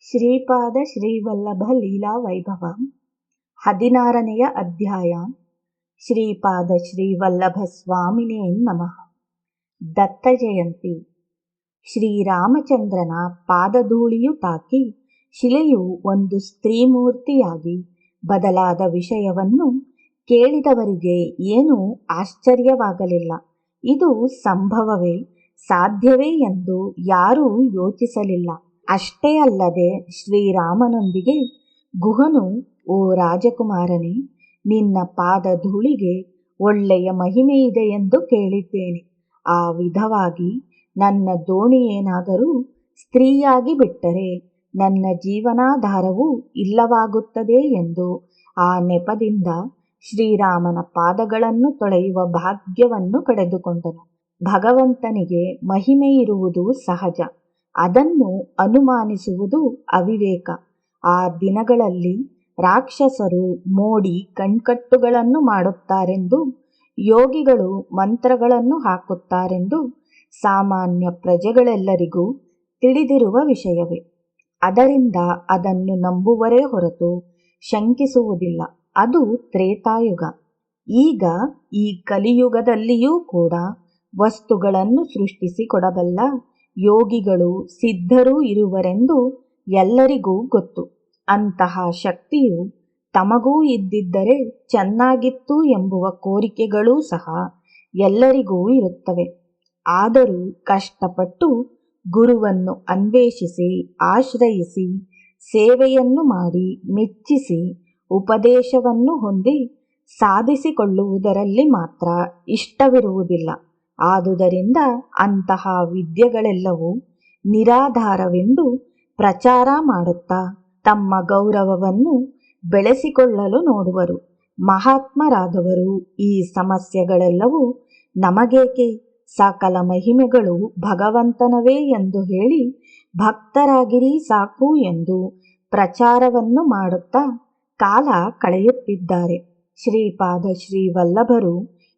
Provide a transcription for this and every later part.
ಶ್ರೀಪಾದ ಶ್ರೀವಲ್ಲಭ ಲೀಲಾ ವೈಭವ 16ನೇ ಅಧ್ಯಾಯ. ಶ್ರೀಪಾದ ಶ್ರೀವಲ್ಲಭ ಸ್ವಾಮಿನೇ ನಮಃ. ದತ್ತ ಜಯಂತಿ. ಶ್ರೀರಾಮಚಂದ್ರನ ಪಾದಧೂಳಿಯು ತಾಕಿ ಶಿಲೆಯು ಒಂದು ಸ್ತ್ರೀಮೂರ್ತಿಯಾಗಿ ಬದಲಾದ ವಿಷಯವನ್ನು ಕೇಳಿದವರಿಗೆ ಏನೂ ಆಶ್ಚರ್ಯವಾಗಲಿಲ್ಲ. ಇದು ಸಂಭವವೇ, ಸಾಧ್ಯವೇ ಎಂದು ಯಾರೂ ಯೋಚಿಸಲಿಲ್ಲ. ಅಷ್ಟೇ ಅಲ್ಲದೆ ಶ್ರೀರಾಮನೊಂದಿಗೆ ಗುಹನು, ಓ ರಾಜಕುಮಾರನೇ, ನಿನ್ನ ಪಾದಧೂಳಿಗೆ ಒಳ್ಳೆಯ ಮಹಿಮೆಯಿದೆ ಎಂದು ಕೇಳಿದ್ದೇನೆ. ಆ ವಿಧವಾಗಿ ನನ್ನ ದೋಣಿಯೇನಾದರೂ ಸ್ತ್ರೀಯಾಗಿ ಬಿಟ್ಟರೆ ನನ್ನ ಜೀವನಾಧಾರವೂ ಇಲ್ಲವಾಗುತ್ತದೆ ಎಂದು ಆ ನೆಪದಿಂದ ಶ್ರೀರಾಮನ ಪಾದಗಳನ್ನು ತೊಳೆಯುವ ಭಾಗ್ಯವನ್ನು ಪಡೆದುಕೊಂಡನು. ಭಗವಂತನಿಗೆ ಮಹಿಮೆಯಿರುವುದು ಸಹಜ, ಅದನ್ನು ಅನುಮಾನಿಸುವುದು ಅವಿವೇಕ. ಆ ದಿನಗಳಲ್ಲಿ ರಾಕ್ಷಸರು ಮೋಡಿ ಕಣ್ಕಟ್ಟುಗಳನ್ನು ಮಾಡುತ್ತಾರೆಂದು, ಯೋಗಿಗಳು ಮಂತ್ರಗಳನ್ನು ಹಾಕುತ್ತಾರೆಂದು ಸಾಮಾನ್ಯ ಪ್ರಜೆಗಳೆಲ್ಲರಿಗೂ ತಿಳಿದಿರುವ ವಿಷಯವೇ. ಅದರಿಂದ ಅದನ್ನು ನಂಬುವರೇ ಹೊರತು ಶಂಕಿಸುವುದಿಲ್ಲ. ಅದು ತ್ರೇತಾಯುಗ. ಈಗ ಈ ಕಲಿಯುಗದಲ್ಲಿಯೂ ಕೂಡ ವಸ್ತುಗಳನ್ನು ಸೃಷ್ಟಿಸಿ ಕೊಡಬಲ್ಲ ಯೋಗಿಗಳು, ಸಿದ್ಧರೂ ಇರುವರೆಂದು ಎಲ್ಲರಿಗೂ ಗೊತ್ತು. ಅಂತಹ ಶಕ್ತಿಯು ತಮಗೂ ಇದ್ದಿದ್ದರೆ ಚೆನ್ನಾಗಿತ್ತು ಎಂಬುವ ಕೋರಿಕೆಗಳೂ ಸಹ ಎಲ್ಲರಿಗೂ ಇರುತ್ತವೆ. ಆದರೂ ಕಷ್ಟಪಟ್ಟು ಗುರುವನ್ನು ಅನ್ವೇಷಿಸಿ, ಆಶ್ರಯಿಸಿ, ಸೇವೆಯನ್ನು ಮಾಡಿ, ಮೆಚ್ಚಿಸಿ, ಉಪದೇಶವನ್ನು ಹೊಂದಿ ಸಾಧಿಸಿಕೊಳ್ಳುವುದರಲ್ಲಿ ಮಾತ್ರ ಇಷ್ಟವಿರುವುದಿಲ್ಲ. ಆದುದರಿಂದ ಅಂತಹ ವಿದ್ಯೆಗಳೆಲ್ಲವೂ ನಿರಾಧಾರವೆಂದು ಪ್ರಚಾರ ಮಾಡುತ್ತಾ ತಮ್ಮ ಗೌರವವನ್ನು ಬೆಳೆಸಿಕೊಳ್ಳಲು ನೋಡುವರು. ಮಹಾತ್ಮರಾದವರು ಈ ಸಮಸ್ಯೆಗಳೆಲ್ಲವೂ ನಮಗೇಕೆ, ಸಕಲ ಮಹಿಮೆಗಳು ಭಗವಂತನವೇ ಎಂದು ಹೇಳಿ ಭಕ್ತರಾಗಿರಿ ಸಾಕು ಎಂದು ಪ್ರಚಾರವನ್ನು ಮಾಡುತ್ತಾ ಕಾಲ ಕಳೆಯುತ್ತಿದ್ದಾರೆ. ಶ್ರೀಪಾದ ಶ್ರೀವಲ್ಲಭರು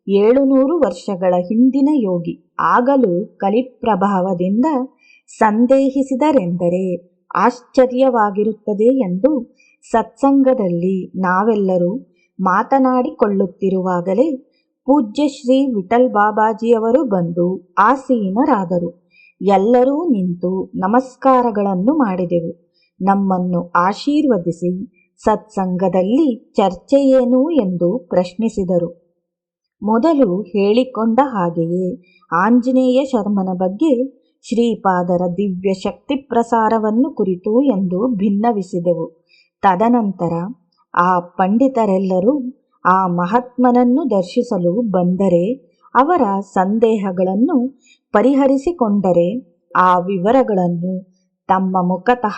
700 ವರ್ಷಗಳ ಹಿಂದಿನ ಯೋಗಿ. ಆಗಲೂ ಕಲಿಪ್ರಭಾವದಿಂದ ಸಂದೇಹಿಸಿದರೆಂದರೆ ಆಶ್ಚರ್ಯವಾಗಿರುತ್ತದೆ ಎಂದು ಸತ್ಸಂಗದಲ್ಲಿ ನಾವೆಲ್ಲರೂ ಮಾತನಾಡಿಕೊಳ್ಳುತ್ತಿರುವಾಗಲೇ ಪೂಜ್ಯ ಶ್ರೀ ವಿಠಲ್ ಬಾಬಾಜಿಯವರು ಬಂದು ಆಸೀನರಾದರು. ಎಲ್ಲರೂ ನಿಂತು ನಮಸ್ಕಾರಗಳನ್ನು ಮಾಡಿದೆವು. ನಮ್ಮನ್ನು ಆಶೀರ್ವದಿಸಿ ಸತ್ಸಂಗದಲ್ಲಿ ಚರ್ಚೆಯೇನು ಎಂದು ಪ್ರಶ್ನಿಸಿದರು. ಮೊದಲು ಹೇಳಿಕೊಂಡ ಹಾಗೆಯೇ ಆಂಜನೇಯ ಶರ್ಮನ ಬಗ್ಗೆ, ಶ್ರೀಪಾದರ ದಿವ್ಯ ಶಕ್ತಿ ಪ್ರಸಾರವನ್ನು ಕುರಿತು ಎಂದು ಭಿನ್ನವಿಸಿದೆವು. ತದನಂತರ ಆ ಪಂಡಿತರೆಲ್ಲರೂ ಆ ಮಹಾತ್ಮನನ್ನು ದರ್ಶಿಸಲು ಬಂದರೆ, ಅವರ ಸಂದೇಹಗಳನ್ನು ಪರಿಹರಿಸಿಕೊಂಡರೆ ಆ ವಿವರಗಳನ್ನು ತಮ್ಮ ಮುಖತಃ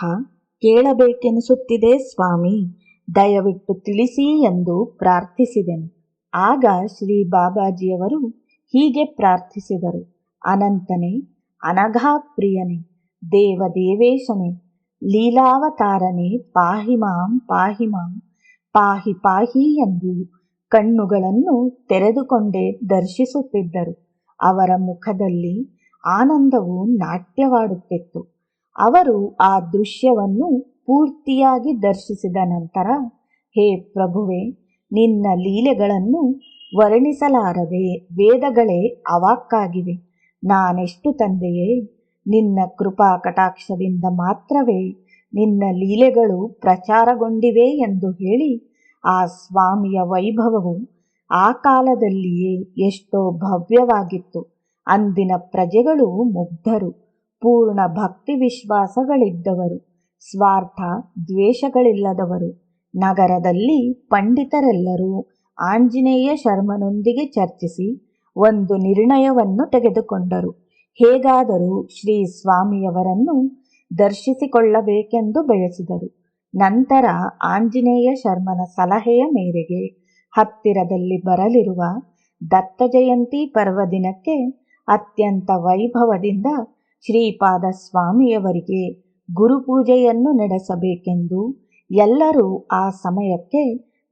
ಕೇಳಬೇಕೆನಿಸುತ್ತಿದೆ ಸ್ವಾಮಿ, ದಯವಿಟ್ಟು ತಿಳಿಸಿ ಎಂದು ಪ್ರಾರ್ಥಿಸಿದೆನು. ಆಗ ಶ್ರೀ ಬಾಬಾಜಿಯವರು ಹೀಗೆ ಪ್ರಾರ್ಥಿಸಿದರು: ಅನಂತನೇ, ಅನಘಾಪ್ರಿಯನೇ, ದೇವದೇವೇಶನೇ, ಲೀಲಾವತಾರನೇ, ಪಾಹಿ ಮಾಂ ಪಾಹಿ ಮಾಂ, ಪಾಹಿ ಪಾಹಿ ಎಂದು ಕಣ್ಣುಗಳನ್ನು ತೆರೆದುಕೊಂಡೇ ದರ್ಶಿಸುತ್ತಿದ್ದರು. ಅವರ ಮುಖದಲ್ಲಿ ಆನಂದವು ನಾಟ್ಯವಾಡುತ್ತಿತ್ತು. ಅವರು ಆ ದೃಶ್ಯವನ್ನು ಪೂರ್ತಿಯಾಗಿ ದರ್ಶಿಸಿದ ನಂತರ, ಹೇ ಪ್ರಭುವೇ, ನಿನ್ನ ಲೀಲೆಗಳನ್ನು ವರ್ಣಿಸಲಾರದೆ ವೇದಗಳೇ ಅವಾಕ್ಕಾಗಿವೆ. ನಾನೆಷ್ಟು ತಂದೆಯೇ, ನಿನ್ನ ಕೃಪಾ ಕಟಾಕ್ಷದಿಂದ ಮಾತ್ರವೇ ನಿನ್ನ ಲೀಲೆಗಳು ಪ್ರಚಾರಗೊಂಡಿವೆ ಎಂದು ಹೇಳಿ, ಆ ಸ್ವಾಮಿಯ ವೈಭವವು ಆ ಕಾಲದಲ್ಲಿಯೇ ಎಷ್ಟೋ ಭವ್ಯವಾಗಿತ್ತು. ಅಂದಿನ ಪ್ರಜೆಗಳು ಮುಗ್ಧರು, ಪೂರ್ಣ ಭಕ್ತಿ ವಿಶ್ವಾಸಗಳಿದ್ದವರು, ಸ್ವಾರ್ಥ ದ್ವೇಷಗಳಿಲ್ಲದವರು. ನಗರದಲ್ಲಿ ಪಂಡಿತರೆಲ್ಲರೂ ಆಂಜನೇಯ ಶರ್ಮನೊಂದಿಗೆ ಚರ್ಚಿಸಿ ಒಂದು ನಿರ್ಣಯವನ್ನು ತೆಗೆದುಕೊಂಡರು. ಹೇಗಾದರೂ ಶ್ರೀ ಸ್ವಾಮಿಯವರನ್ನು ದರ್ಶಿಸಿಕೊಳ್ಳಬೇಕೆಂದು ಬಯಸಿದರು. ನಂತರ ಆಂಜನೇಯ ಶರ್ಮನ ಸಲಹೆಯ ಮೇರೆಗೆ ಹತ್ತಿರದಲ್ಲಿ ಬರಲಿರುವ ದತ್ತ ಜಯಂತಿ ಪರ್ವದಿನಕ್ಕೆ ಅತ್ಯಂತ ವೈಭವದಿಂದ ಶ್ರೀಪಾದ ಸ್ವಾಮಿಯವರಿಗೆ ಗುರುಪೂಜೆಯನ್ನು ನಡೆಸಬೇಕೆಂದು ಎಲ್ಲರೂ ಆ ಸಮಯಕ್ಕೆ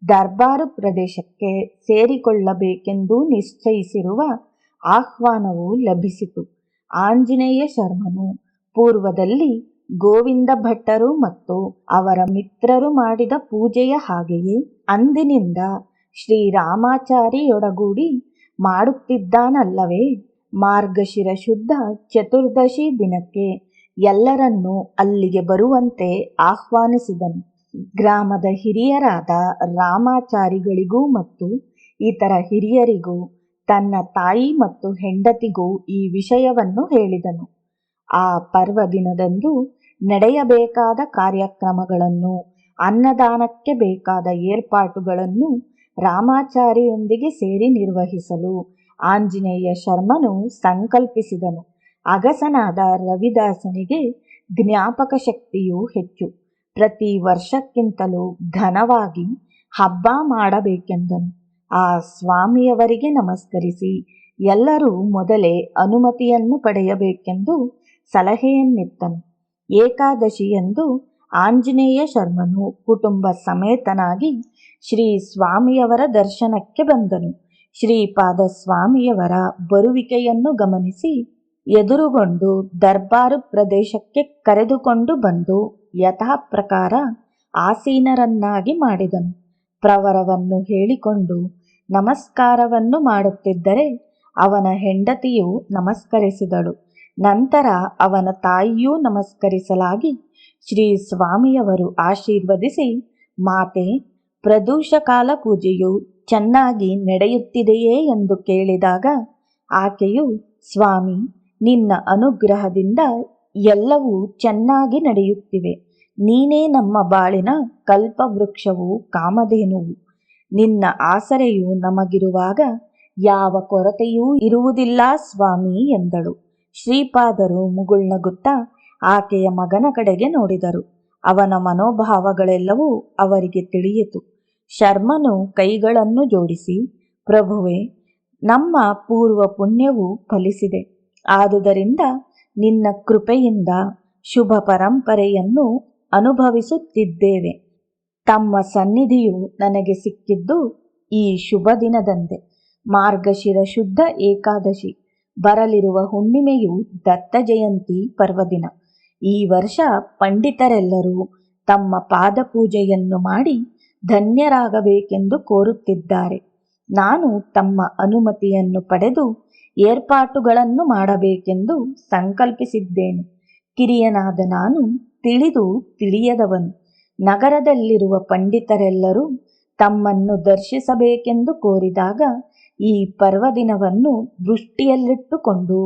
ದರ್ಬಾರು ಪ್ರದೇಶಕ್ಕೆ ಸೇರಿಕೊಳ್ಳಬೇಕೆಂದು ನಿಶ್ಚಯಿಸಿರುವ ಆಹ್ವಾನವು ಲಭಿಸಿತು. ಆಂಜನೇಯ ಶರ್ಮನು ಪೂರ್ವದಲ್ಲಿ ಗೋವಿಂದ ಭಟ್ಟರು ಮತ್ತು ಅವರ ಮಿತ್ರರು ಮಾಡಿದ ಪೂಜೆಯ ಹಾಗೆಯೇ ಅಂದಿನಿಂದ ಶ್ರೀರಾಮಾಚಾರಿಯೊಡಗೂಡಿ ಮಾಡುತ್ತಿದ್ದಾನಲ್ಲವೇ. ಮಾರ್ಗಶಿರ ಶುದ್ಧ ಚತುರ್ದಶಿ ದಿನಕ್ಕೆ ಎಲ್ಲರನ್ನೂ ಅಲ್ಲಿಗೆ ಬರುವಂತೆ ಆಹ್ವಾನಿಸಿದನು. ಗ್ರಾಮದ ಹಿರಿಯರಾದ ರಾಮಾಚಾರಿಗಳಿಗೂ ಮತ್ತು ಇತರ ಹಿರಿಯರಿಗೂ ತನ್ನ ತಾಯಿ ಮತ್ತು ಹೆಂಡತಿಗೂ ಈ ವಿಷಯವನ್ನು ಹೇಳಿದನು. ಆ ಪರ್ವದಿನದಂದು ನಡೆಯಬೇಕಾದ ಕಾರ್ಯಕ್ರಮಗಳನ್ನು, ಅನ್ನದಾನಕ್ಕೆ ಬೇಕಾದ ಏರ್ಪಾಟುಗಳನ್ನು ರಾಮಾಚಾರಿಯೊಂದಿಗೆ ಸೇರಿ ನಿರ್ವಹಿಸಲು ಆಂಜನೇಯ ಶರ್ಮನು ಸಂಕಲ್ಪಿಸಿದನು. ಅಗಸನಾದ ರವಿದಾಸನಿಗೆ ಜ್ಞಾಪಕ ಶಕ್ತಿಯು ಹೆಚ್ಚು. ಪ್ರತಿ ವರ್ಷಕ್ಕಿಂತಲೂ ಘನವಾಗಿ ಹಬ್ಬ ಮಾಡಬೇಕೆಂದನು. ಆ ಸ್ವಾಮಿಯವರಿಗೆ ನಮಸ್ಕರಿಸಿ ಎಲ್ಲರೂ ಮೊದಲೇ ಅನುಮತಿಯನ್ನು ಪಡೆಯಬೇಕೆಂದು ಸಲಹೆಯನ್ನಿತ್ತನು. ಏಕಾದಶಿಯಂದು ಆಂಜನೇಯ ಶರ್ಮನು ಕುಟುಂಬ ಸಮೇತನಾಗಿ ಶ್ರೀ ಸ್ವಾಮಿಯವರ ದರ್ಶನಕ್ಕೆ ಬಂದನು. ಶ್ರೀಪಾದ ಸ್ವಾಮಿಯವರ ಬರುವಿಕೆಯನ್ನು ಗಮನಿಸಿ ಎದುರುಗೊಂಡು ದರ್ಬಾರು ಪ್ರದೇಶಕ್ಕೆ ಕರೆದುಕೊಂಡು ಬಂದು ಯಥಾಪ್ರಕಾರ ಆಸೀನರನ್ನಾಗಿ ಮಾಡಿದನು. ಪ್ರವರವನ್ನು ಹೇಳಿಕೊಂಡು ನಮಸ್ಕಾರವನ್ನು ಮಾಡುತ್ತಿದ್ದರೆ ಅವನ ಹೆಂಡತಿಯು ನಮಸ್ಕರಿಸಿದಳು. ನಂತರ ಅವನ ತಾಯಿಯೂ ನಮಸ್ಕರಿಸಲಾಗಿ ಶ್ರೀ ಸ್ವಾಮಿಯವರು ಆಶೀರ್ವದಿಸಿ, ಮಾತೆ, ಪ್ರದೋಷಕಾಲ ಪೂಜೆಯು ಚೆನ್ನಾಗಿ ನಡೆಯುತ್ತಿದೆಯೇ ಎಂದು ಕೇಳಿದಾಗ ಆಕೆಯು, ಸ್ವಾಮಿ, ನಿನ್ನ ಅನುಗ್ರಹದಿಂದ ಎಲ್ಲವೂ ಚೆನ್ನಾಗಿ ನಡೆಯುತ್ತಿವೆ. ನೀನೇ ನಮ್ಮ ಬಾಳಿನ ಕಲ್ಪವೃಕ್ಷವು, ಕಾಮಧೇನುವು. ನಿನ್ನ ಆಸರೆಯು ನಮಗಿರುವಾಗ ಯಾವ ಕೊರತೆಯೂ ಇರುವುದಿಲ್ಲ ಸ್ವಾಮಿ ಎಂದಳು. ಶ್ರೀಪಾದರು ಮುಗುಳ್ನಗುತ್ತಾ ಆಕೆಯ ಮಗನ ಕಡೆಗೆ ನೋಡಿದರು. ಅವನ ಮನೋಭಾವಗಳೆಲ್ಲವೂ ಅವರಿಗೆ ತಿಳಿಯಿತು. ಶರ್ಮನು ಕೈಗಳನ್ನು ಜೋಡಿಸಿ, ಪ್ರಭುವೇ, ನಮ್ಮ ಪೂರ್ವ ಪುಣ್ಯವು ಫಲಿಸಿದೆ. ಆದುದರಿಂದ ನಿನ್ನ ಕೃಪೆಯಿಂದ ಶುಭ ಪರಂಪರೆಯನ್ನು ಅನುಭವಿಸುತ್ತಿದ್ದೇವೆ. ತಮ್ಮ ಸನ್ನಿಧಿಯು ನನಗೆ ಸಿಕ್ಕಿದ್ದು ಈ ಶುಭ ದಿನದಂದೆ. ಮಾರ್ಗಶಿರ ಶುದ್ಧ ಏಕಾದಶಿ, ಬರಲಿರುವ ಹುಣ್ಣಿಮೆಯು ದತ್ತ ಜಯಂತಿ ಪರ್ವದಿನ. ಈ ವರ್ಷ ಪಂಡಿತರೆಲ್ಲರೂ ತಮ್ಮ ಪಾದಪೂಜೆಯನ್ನು ಮಾಡಿ ಧನ್ಯರಾಗಬೇಕೆಂದು ಕೋರುತ್ತಿದ್ದಾರೆ. ನಾನು ತಮ್ಮ ಅನುಮತಿಯನ್ನು ಪಡೆದು ಏರ್ಪಾಟುಗಳನ್ನು ಮಾಡಬೇಕೆಂದು ಸಂಕಲ್ಪಿಸಿದ್ದೇನೆ. ಕಿರಿಯನಾದ ನಾನು ತಿಳಿದು ತಿಳಿಯದವನು. ನಗರದಲ್ಲಿರುವ ಪಂಡಿತರೆಲ್ಲರೂ ತಮ್ಮನ್ನು ದರ್ಶಿಸಬೇಕೆಂದು ಕೋರಿದಾಗ ಈ ಪರ್ವದಿನವನ್ನು ದೃಷ್ಟಿಯಲ್ಲಿಟ್ಟುಕೊಂಡು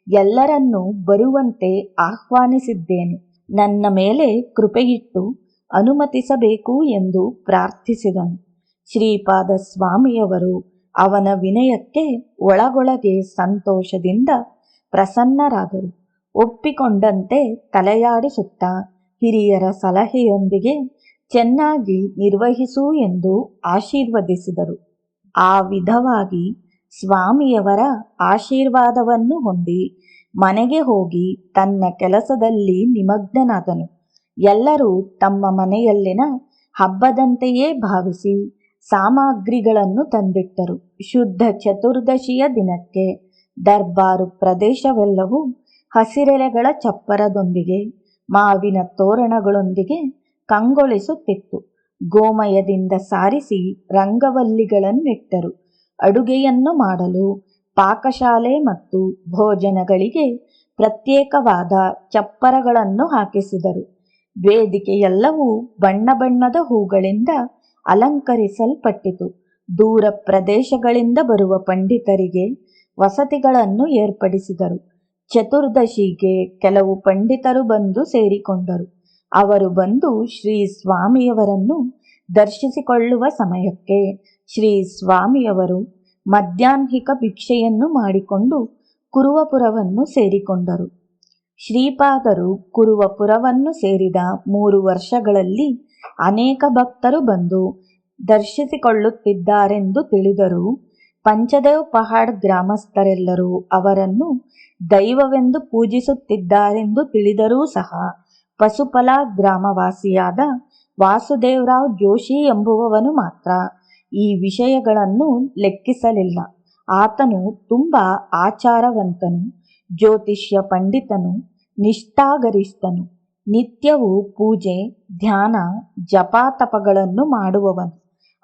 ಎಲ್ಲರನ್ನೂ ಬರುವಂತೆ ಆಹ್ವಾನಿಸಿದ್ದೇನೆ. ನನ್ನ ಮೇಲೆ ಕೃಪೆಯಿಟ್ಟು ಅನುಮತಿಸಬೇಕು ಎಂದು ಪ್ರಾರ್ಥಿಸಿದನು. ಶ್ರೀಪಾದ ಸ್ವಾಮಿಯವರು ಅವನ ವಿನಯಕ್ಕೆ ಒಳಗೊಳಗೆ ಸಂತೋಷದಿಂದ ಪ್ರಸನ್ನರಾದರು. ಒಪ್ಪಿಕೊಂಡಂತೆ ತಲೆಯಾಡಿಸುತ್ತಾ ಹಿರಿಯರ ಸಲಹೆಯೊಂದಿಗೆ ಚೆನ್ನಾಗಿ ನಿರ್ವಹಿಸು ಎಂದು ಆಶೀರ್ವದಿಸಿದರು. ಆ ವಿಧವಾಗಿ ಸ್ವಾಮಿಯವರ ಆಶೀರ್ವಾದವನ್ನು ಹೊಂದಿ ಮನೆಗೆ ಹೋಗಿ ತನ್ನ ಕೆಲಸದಲ್ಲಿ ನಿಮಗ್ನನಾದನು. ಎಲ್ಲರೂ ತಮ್ಮ ಮನೆಯಲ್ಲಿನ ಹಬ್ಬದಂತೆಯೇ ಭಾವಿಸಿ ಸಾಮಗ್ರಿಗಳನ್ನು ತಂದಿಟ್ಟರು. ಶುದ್ಧ ಚತುರ್ದಶಿಯ ದಿನಕ್ಕೆ ದರ್ಬಾರು ಪ್ರದೇಶವೆಲ್ಲವೂ ಹಸಿರೆಲೆಗಳ ಚಪ್ಪರದೊಂದಿಗೆ ಮಾವಿನ ತೋರಣಗಳೊಂದಿಗೆ ಕಂಗೊಳಿಸುತ್ತಿತ್ತು. ಗೋಮಯದಿಂದ ಸಾರಿಸಿ ರಂಗವಲ್ಲಿಗಳನ್ನಿಟ್ಟರು. ಅಡುಗೆಯನ್ನು ಮಾಡಲು ಪಾಕಶಾಲೆ ಮತ್ತು ಭೋಜನಗಳಿಗೆ ಪ್ರತ್ಯೇಕವಾದ ಚಪ್ಪರಗಳನ್ನು ಹಾಕಿಸಿದರು. ವೇದಿಕೆಯೆಲ್ಲವೂ ಬಣ್ಣ ಬಣ್ಣದ ಹೂಗಳಿಂದ ಅಲಂಕರಿಸಲ್ಪಟ್ಟಿತು. ದೂರ ಪ್ರದೇಶಗಳಿಂದ ಬರುವ ಪಂಡಿತರಿಗೆ ವಸತಿಗಳನ್ನು ಏರ್ಪಡಿಸಿದರು. ಚತುರ್ದಶಿಗೆ ಕೆಲವು ಪಂಡಿತರು ಬಂದು ಸೇರಿಕೊಂಡರು. ಅವರು ಬಂದು ಶ್ರೀ ಸ್ವಾಮಿಯವರನ್ನು ದರ್ಶಿಸಿಕೊಳ್ಳುವ ಸಮಯಕ್ಕೆ ಶ್ರೀ ಸ್ವಾಮಿಯವರು ಮಧ್ಯಾಹ್ನಿಕ ಭಿಕ್ಷೆಯನ್ನು ಮಾಡಿಕೊಂಡು ಕುರುವಪುರವನ್ನು ಸೇರಿಕೊಂಡರು. ಶ್ರೀಪಾದರು ಕುರುವಪುರವನ್ನು ಸೇರಿದ 3 ವರ್ಷಗಳಲ್ಲಿ ಅನೇಕ ಭಕ್ತರು ಬಂದು ದರ್ಶಿಸಿಕೊಳ್ಳುತ್ತಿದ್ದಾರೆಂದು ತಿಳಿದರೂ ಪಂಚದೇವ್ ಪಹಾಡ್ ಗ್ರಾಮಸ್ಥರೆಲ್ಲರೂ ಅವರನ್ನು ದೈವವೆಂದು ಪೂಜಿಸುತ್ತಿದ್ದಾರೆಂದು ತಿಳಿದರೂ ಸಹ ಪಸುಪಲ ಗ್ರಾಮವಾಸಿಯಾದ ವಾಸುದೇವರಾವ್ ಜೋಶಿ ಎಂಬುವವನು ಮಾತ್ರ ಈ ವಿಷಯಗಳನ್ನು ಲೆಕ್ಕಿಸಲಿಲ್ಲ. ಆತನು ತುಂಬ ಆಚಾರವಂತನು, ಜ್ಯೋತಿಷ್ಯ ಪಂಡಿತನು, ನಿಷ್ಠಾಗರಿಷ್ಠನು. ನಿತ್ಯವೂ ಪೂಜೆ, ಧ್ಯಾನ, ಜಪಾತಪಗಳನ್ನು ಮಾಡುವವನು.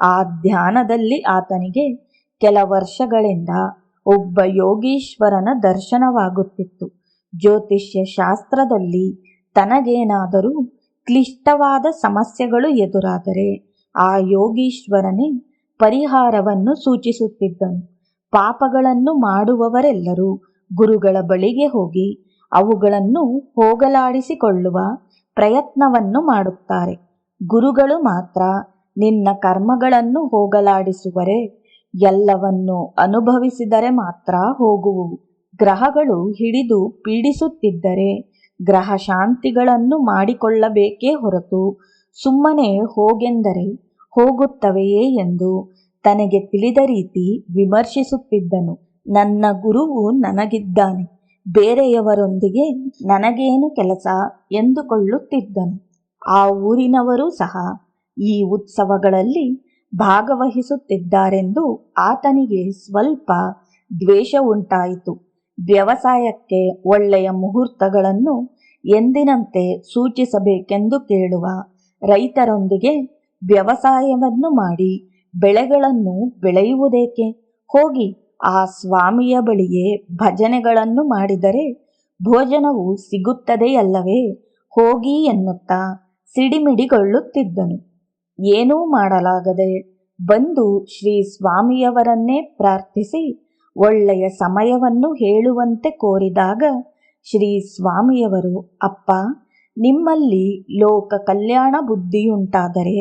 ಆ ಧ್ಯಾನದಲ್ಲಿ ಆತನಿಗೆ ಕೆಲ ವರ್ಷಗಳಿಂದ ಒಬ್ಬ ಯೋಗೀಶ್ವರನ ದರ್ಶನವಾಗುತ್ತಿತ್ತು. ಜ್ಯೋತಿಷ್ಯ ಶಾಸ್ತ್ರದಲ್ಲಿ ತನಗೇನಾದರೂ ಕ್ಲಿಷ್ಟವಾದ ಸಮಸ್ಯೆಗಳು ಎದುರಾದರೆ ಆ ಯೋಗೀಶ್ವರನೇ ಪರಿಹಾರವನ್ನು ಸೂಚಿಸುತ್ತಿದ್ದನು. ಪಾಪಗಳನ್ನು ಮಾಡುವವರೆಲ್ಲರೂ ಗುರುಗಳ ಬಳಿಗೆ ಹೋಗಿ ಅವುಗಳನ್ನು ಹೋಗಲಾಡಿಸಿಕೊಳ್ಳುವ ಪ್ರಯತ್ನವನ್ನು ಮಾಡುತ್ತಾರೆ. ಗುರುಗಳು ಮಾತ್ರ ನಿನ್ನ ಕರ್ಮಗಳನ್ನು ಹೋಗಲಾಡಿಸುವರೆ, ಎಲ್ಲವನ್ನು ಅನುಭವಿಸಿದರೆ ಮಾತ್ರ ಹೋಗುವುವು. ಗ್ರಹಗಳು ಹಿಡಿದು ಪೀಡಿಸುತ್ತಿದ್ದರೆ ಗ್ರಹ ಶಾಂತಿಗಳನ್ನು ಮಾಡಿಕೊಳ್ಳಬೇಕೇ ಹೊರತು ಸುಮ್ಮನೆ ಹೋಗೆಂದರೆ ಹೋಗುತ್ತವೆಯೇ ಎಂದು ತನಗೆ ತಿಳಿದ ರೀತಿ ವಿಮರ್ಶಿಸುತ್ತಿದ್ದನು. ನನ್ನ ಗುರುವು ನನಗಿದ್ದಾನೆ, ಬೇರೆಯವರೊಂದಿಗೆ ನನಗೇನು ಕೆಲಸ ಎಂದುಕೊಳ್ಳುತ್ತಿದ್ದನು. ಆ ಊರಿನವರೂ ಸಹ ಈ ಉತ್ಸವಗಳಲ್ಲಿ ಭಾಗವಹಿಸುತ್ತಿದ್ದಾರೆಂದು ಆತನಿಗೆ ಸ್ವಲ್ಪ ದ್ವೇಷ ಉಂಟಾಯಿತು. ವ್ಯವಸಾಯಕ್ಕೆ ಒಳ್ಳೆಯ ಮುಹೂರ್ತಗಳನ್ನು ಎಂದಿನಂತೆ ಸೂಚಿಸಬೇಕೆಂದು ಕೇಳುವ ರೈತರೊಂದಿಗೆ ವ್ಯವಸಾಯವನ್ನು ಮಾಡಿ ಬೆಳೆಗಳನ್ನು ಬೆಳೆಯುವುದೇಕೆ? ಹೋಗಿ ಆ ಸ್ವಾಮಿಯ ಬಳಿಯೇ ಭಜನೆಗಳನ್ನು ಮಾಡಿದರೆ ಭೋಜನವು ಸಿಗುತ್ತದೆಯಲ್ಲವೇ? ಹೋಗಿ ಎನ್ನುತ್ತಾ ಸಿಡಿಮಿಡಿಗೊಳ್ಳುತ್ತಿದ್ದನು. ಏನೂ ಮಾಡಲಾಗದೆ ಬಂದು ಶ್ರೀ ಸ್ವಾಮಿಯವರನ್ನೇ ಪ್ರಾರ್ಥಿಸಿ ಒಳ್ಳೆಯ ಸಮಯವನ್ನು ಹೇಳುವಂತೆ ಕೋರಿದಾಗ ಶ್ರೀ ಸ್ವಾಮಿಯವರು, ಅಪ್ಪ, ನಿಮ್ಮಲ್ಲಿ ಲೋಕ ಕಲ್ಯಾಣ ಬುದ್ಧಿಯುಂಟಾದರೆ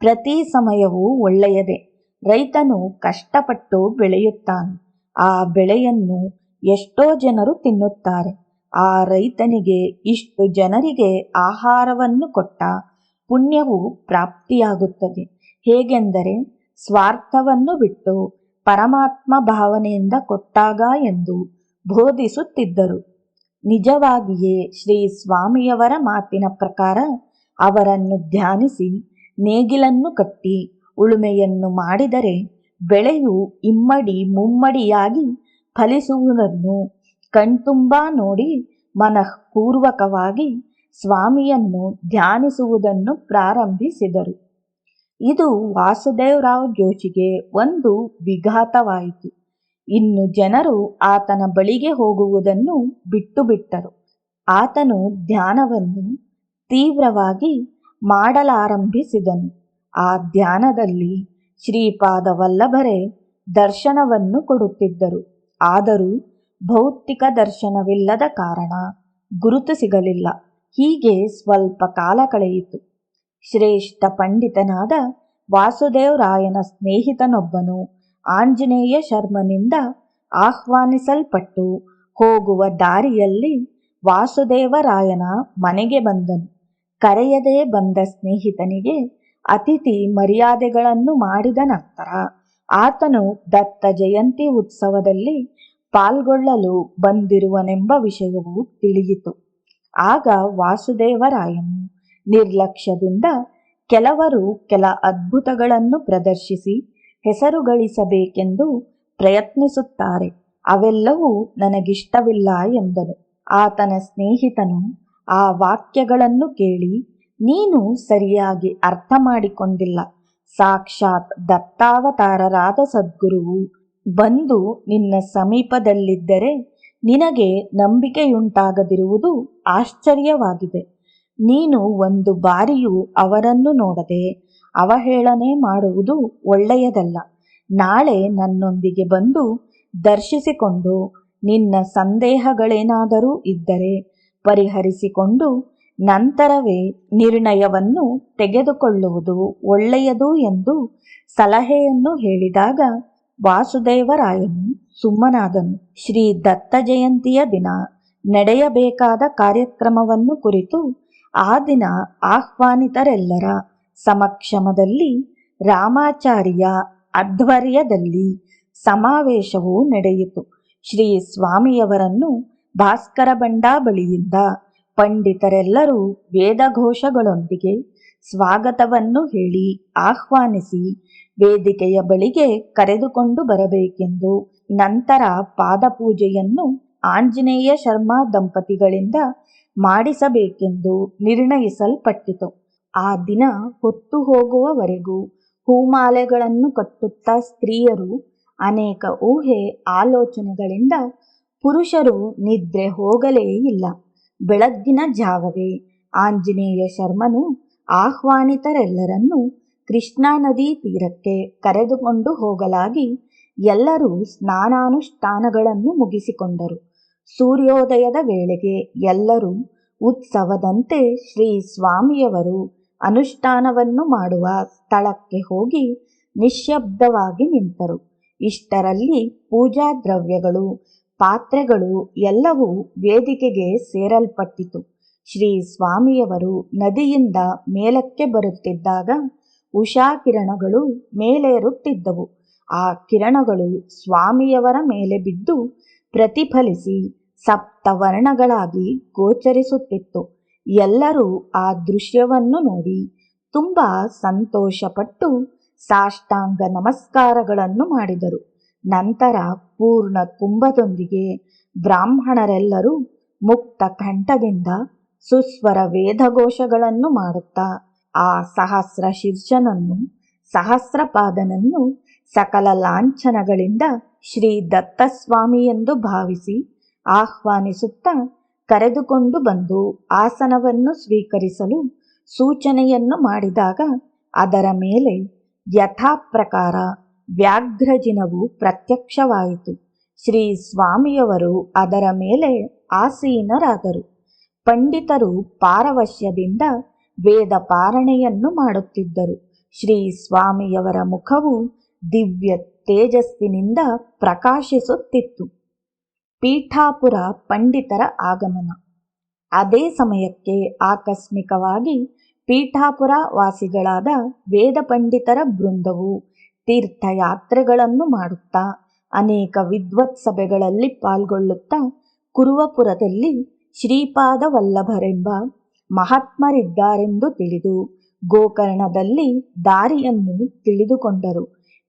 ಪ್ರತಿ ಸಮಯವೂ ಒಳ್ಳೆಯದೇ. ರೈತನು ಕಷ್ಟಪಟ್ಟು ಬೆಳೆಯುತ್ತಾನೆ. ಆ ಬೆಳೆಯನ್ನು ಎಷ್ಟೋ ಜನರು ತಿನ್ನುತ್ತಾರೆ. ಆ ರೈತನಿಗೆ ಇಷ್ಟು ಜನರಿಗೆ ಆಹಾರವನ್ನು ಕೊಟ್ಟ ಪುಣ್ಯವು ಪ್ರಾಪ್ತಿಯಾಗುತ್ತದೆ. ಹೇಗೆಂದರೆ ಸ್ವಾರ್ಥವನ್ನು ಬಿಟ್ಟು ಪರಮಾತ್ಮ ಭಾವನೆಯಿಂದ ಕೊಟ್ಟಾಗ ಎಂದು ಬೋಧಿಸುತ್ತಿದ್ದರು. ನಿಜವಾಗಿಯೇ ಶ್ರೀ ಸ್ವಾಮಿಯವರ ಮಾತಿನ ಪ್ರಕಾರ ಅವರನ್ನು ಧ್ಯಾನಿಸಿ ನೇಗಿಲನ್ನು ಕಟ್ಟಿ ಉಳುಮೆಯನ್ನು ಮಾಡಿದರೆ ಬೆಳೆಯು ಇಮ್ಮಡಿ ಮುಮ್ಮಡಿಯಾಗಿ ಫಲಿಸುವುದನ್ನು ಕಣ್ತುಂಬಾ ನೋಡಿ ಮನಃಪೂರ್ವಕವಾಗಿ ಸ್ವಾಮಿಯನ್ನು ಧ್ಯಾನಿಸುವುದನ್ನು ಪ್ರಾರಂಭಿಸಿದರು. ಇದು ವಾಸುದೇವರಾವ್ ಜೋಶಿಗೆ ಒಂದು ವಿಘಾತವಾಯಿತು. ಇನ್ನು ಜನರು ಆತನ ಬಳಿಗೆ ಹೋಗುವುದನ್ನು ಬಿಟ್ಟು ಬಿಟ್ಟರು. ಆತನು ಧ್ಯಾನವನ್ನು ತೀವ್ರವಾಗಿ ಮಾಡಲಾರಂಭಿಸಿದನು. ಆ ಧ್ಯಾನದಲ್ಲಿ ಶ್ರೀಪಾದ ವಲ್ಲಭರೇ ದರ್ಶನವನ್ನು ಕೊಡುತ್ತಿದ್ದರು. ಆದರೂ ಭೌತಿಕ ದರ್ಶನವಿಲ್ಲದ ಕಾರಣ ಗುರುತು ಸಿಗಲಿಲ್ಲ. ಹೀಗೆ ಸ್ವಲ್ಪ ಕಾಲ ಕಳೆಯಿತು. ಶ್ರೇಷ್ಠ ಪಂಡಿತನಾದ ವಾಸುದೇವರಾಯನ ಸ್ನೇಹಿತನೊಬ್ಬನು ಆಂಜನೇಯ ಶರ್ಮನಿಂದ ಆಹ್ವಾನಿಸಲ್ಪಟ್ಟು ಹೋಗುವ ದಾರಿಯಲ್ಲಿ ವಾಸುದೇವರಾಯನ ಮನೆಗೆ ಬಂದನು. ಕರೆಯದೇ ಬಂದ ಸ್ನೇಹಿತನಿಗೆ ಅತಿಥಿ ಮರ್ಯಾದೆಗಳನ್ನು ಮಾಡಿದ ನಂತರ ಆತನು ದತ್ತ ಜಯಂತಿ ಉತ್ಸವದಲ್ಲಿ ಪಾಲ್ಗೊಳ್ಳಲು ಬಂದಿರುವನೆಂಬ ವಿಷಯವು ತಿಳಿಯಿತು. ಆಗ ವಾಸುದೇವರಾಯನು ನಿರ್ಲಕ್ಷ್ಯದಿಂದ ಕೆಲವರು ಕೆಲ ಅದ್ಭುತಗಳನ್ನು ಪ್ರದರ್ಶಿಸಿ ಹೆಸರು ಗಳಿಸಬೇಕೆಂದು ಪ್ರಯತ್ನಿಸುತ್ತಾರೆ, ಅವೆಲ್ಲವೂ ನನಗಿಷ್ಟವಿಲ್ಲ ಎಂದನು. ಆತನ ಸ್ನೇಹಿತನು ಆ ವಾಕ್ಯಗಳನ್ನು ಕೇಳಿ, ನೀನು ಸರಿಯಾಗಿ ಅರ್ಥ ಮಾಡಿಕೊಂಡಿಲ್ಲ. ಸಾಕ್ಷಾತ್ ದತ್ತಾವತಾರರಾದ ಸದ್ಗುರುವು ಬಂದು ನಿನ್ನ ಸಮೀಪದಲ್ಲಿದ್ದರೆ ನಿನಗೆ ನಂಬಿಕೆಯುಂಟಾಗದಿರುವುದು ಆಶ್ಚರ್ಯವಾಗಿದೆ. ನೀನು ಒಂದು ಬಾರಿಯೂ ಅವರನ್ನು ನೋಡದೆ ಅವಹೇಳನೆ ಮಾಡುವುದು ಒಳ್ಳೆಯದಲ್ಲ. ನಾಳೆ ನನ್ನೊಂದಿಗೆ ಬಂದು ದರ್ಶಿಸಿಕೊಂಡು ನಿನ್ನ ಸಂದೇಹಗಳೇನಾದರೂ ಇದ್ದರೆ ಪರಿಹರಿಸಿಕೊಂಡು ನಂತರವೇ ನಿರ್ಣಯವನ್ನು ತೆಗೆದುಕೊಳ್ಳುವುದು ಒಳ್ಳೆಯದು ಎಂದು ಸಲಹೆಯನ್ನು ಹೇಳಿದಾಗ ವಾಸುದೇವರಾಯನು ಸುಮ್ಮನಾದನು. ಶ್ರೀ ದತ್ತ ಜಯಂತಿಯ ದಿನ ನಡೆಯಬೇಕಾದ ಕಾರ್ಯಕ್ರಮವನ್ನು ಕುರಿತು ಆ ದಿನ ಆಹ್ವಾನಿತರೆಲ್ಲರ ಸಮಕ್ಷಮದಲ್ಲಿ ರಾಮಾಚಾರ್ಯ ಆಧ್ವರ್ಯದಲ್ಲಿ ಸಮಾವೇಶವು ನಡೆಯಿತು. ಶ್ರೀ ಸ್ವಾಮಿಯವರನ್ನು ಭಾಸ್ಕರ ಬಂಡಾ ಬಳಿಯಿಂದ ಪಂಡಿತರೆಲ್ಲರೂ ವೇದಘೋಷಗಳೊಂದಿಗೆ ಸ್ವಾಗತವನ್ನು ಹೇಳಿ ಆಹ್ವಾನಿಸಿ ವೇದಿಕೆಯ ಬಳಿಗೆ ಕರೆದುಕೊಂಡು ಬರಬೇಕೆಂದು, ನಂತರ ಪಾದಪೂಜೆಯನ್ನು ಆಂಜನೇಯ ಶರ್ಮಾ ದಂಪತಿಗಳಿಂದ ಮಾಡಿಸಬೇಕೆಂದು ನಿರ್ಣಯಿಸಲ್ಪಟ್ಟಿತು. ಆ ದಿನ ಹೊತ್ತು ಹೋಗುವವರೆಗೂ ಹೂಮಾಲೆಗಳನ್ನು ಕಟ್ಟುತ್ತಾ ಸ್ತ್ರೀಯರು ಅನೇಕ ಊಹೆ ಆಲೋಚನೆಗಳಿಂದ ಪುರುಷರು ನಿದ್ರೆ ಹೋಗಲೇ ಇಲ್ಲ. ಬೆಳಗ್ಗಿನ ಜಾವವೇ ಆಂಜನೇಯ ಶರ್ಮನು ಆಹ್ವಾನಿತರೆಲ್ಲರನ್ನೂ ಕೃಷ್ಣಾ ನದಿ ತೀರಕ್ಕೆ ಕರೆದುಕೊಂಡು ಹೋಗಲಾಗಿ ಎಲ್ಲರೂ ಸ್ನಾನಾನುಷ್ಠಾನಗಳನ್ನು ಮುಗಿಸಿಕೊಂಡರು. ಸೂರ್ಯೋದಯದ ವೇಳೆಗೆ ಎಲ್ಲರೂ ಉತ್ಸವದಂತೆ ಶ್ರೀ ಸ್ವಾಮಿಯವರು ಅನುಷ್ಠಾನವನ್ನು ಮಾಡುವ ಸ್ಥಳಕ್ಕೆ ಹೋಗಿ ನಿಶ್ಶಬ್ದವಾಗಿ ನಿಂತರು. ಇಷ್ಟರಲ್ಲಿ ಪೂಜಾ ದ್ರವ್ಯಗಳು, ಪಾತ್ರೆಗಳು ಎಲ್ಲವೂ ವೇದಿಕೆಗೆ ಸೇರಲ್ಪಟ್ಟಿತು. ಶ್ರೀ ಸ್ವಾಮಿಯವರು ನದಿಯಿಂದ ಮೇಲಕ್ಕೆ ಬರುತ್ತಿದ್ದಾಗ ಉಷಾ ಕಿರಣಗಳು ಮೇಲೇರುತ್ತಿದ್ದವು. ಆ ಕಿರಣಗಳು ಸ್ವಾಮಿಯವರ ಮೇಲೆ ಬಿದ್ದು ಪ್ರತಿಫಲಿಸಿ ಸಪ್ತವರ್ಣಗಳಾಗಿ ಗೋಚರಿಸುತ್ತಿತ್ತು. ಎಲ್ಲರೂ ಆ ದೃಶ್ಯವನ್ನು ನೋಡಿ ತುಂಬ ಸಂತೋಷಪಟ್ಟು ಸಾಷ್ಟಾಂಗ ನಮಸ್ಕಾರಗಳನ್ನು ಮಾಡಿದರು. ನಂತರ ಪೂರ್ಣ ಕುಂಭದೊಂದಿಗೆ ಬ್ರಾಹ್ಮಣರೆಲ್ಲರೂ ಮುಕ್ತ ಕಂಠದಿಂದ ಸುಸ್ವರ ವೇದಘೋಷಗಳನ್ನು ಮಾಡುತ್ತಾ ಆ ಸಹಸ್ರ ಶೀರ್ಷನನ್ನು, ಸಹಸ್ರಪಾದನನ್ನು ಸಕಲ ಲಾಂಛನಗಳಿಂದ ಶ್ರೀ ದತ್ತಸ್ವಾಮಿ ಎಂದು ಭಾವಿಸಿ ಆಹ್ವಾನಿಸುತ್ತಾ ಕರೆದುಕೊಂಡು ಬಂದು ಆಸನವನ್ನು ಸ್ವೀಕರಿಸಲು ಸೂಚನೆಯನ್ನು ಮಾಡಿದಾಗ ಅದರ ಮೇಲೆ ಯಥಾಪ್ರಕಾರ ವ್ಯಾಘ್ರಜಿನವು ಪ್ರತ್ಯಕ್ಷವಾಯಿತು. ಶ್ರೀ ಸ್ವಾಮಿಯವರು ಅದರ ಮೇಲೆ ಆಸೀನರಾದರು. ಪಂಡಿತರು ಪಾರವಶ್ಯದಿಂದ ವೇದ ಪಾರಣೆಯನ್ನು ಮಾಡುತ್ತಿದ್ದರು. ಶ್ರೀ ಸ್ವಾಮಿಯವರ ಮುಖವು ದಿವ್ಯ ತೇಜಸ್ಸಿನಿಂದ ಪ್ರಕಾಶಿಸುತ್ತಿತ್ತು. ಪೀಠಾಪುರ ಪಂಡಿತರ ಆಗಮನ. ಅದೇ ಸಮಯಕ್ಕೆ ಆಕಸ್ಮಿಕವಾಗಿ ಪೀಠಾಪುರ ವಾಸಿಗಳಾದ ವೇದ ಪಂಡಿತರ ಬೃಂದವು ತೀರ್ಥಯಾತ್ರೆಗಳನ್ನು ಮಾಡುತ್ತಾ ಅನೇಕ ವಿದ್ವತ್ ಸಭೆಗಳಲ್ಲಿ ಪಾಲ್ಗೊಳ್ಳುತ್ತಾ ಕುರುವಪುರದಲ್ಲಿ ಶ್ರೀಪಾದ ವಲ್ಲಭರೆಂಬ ಮಹಾತ್ಮರಿದ್ದಾರೆಂದು ತಿಳಿದು ಗೋಕರ್ಣದಲ್ಲಿ ದಾರಿಯನ್ನು ತಿಳಿದುಕೊಂಡರು.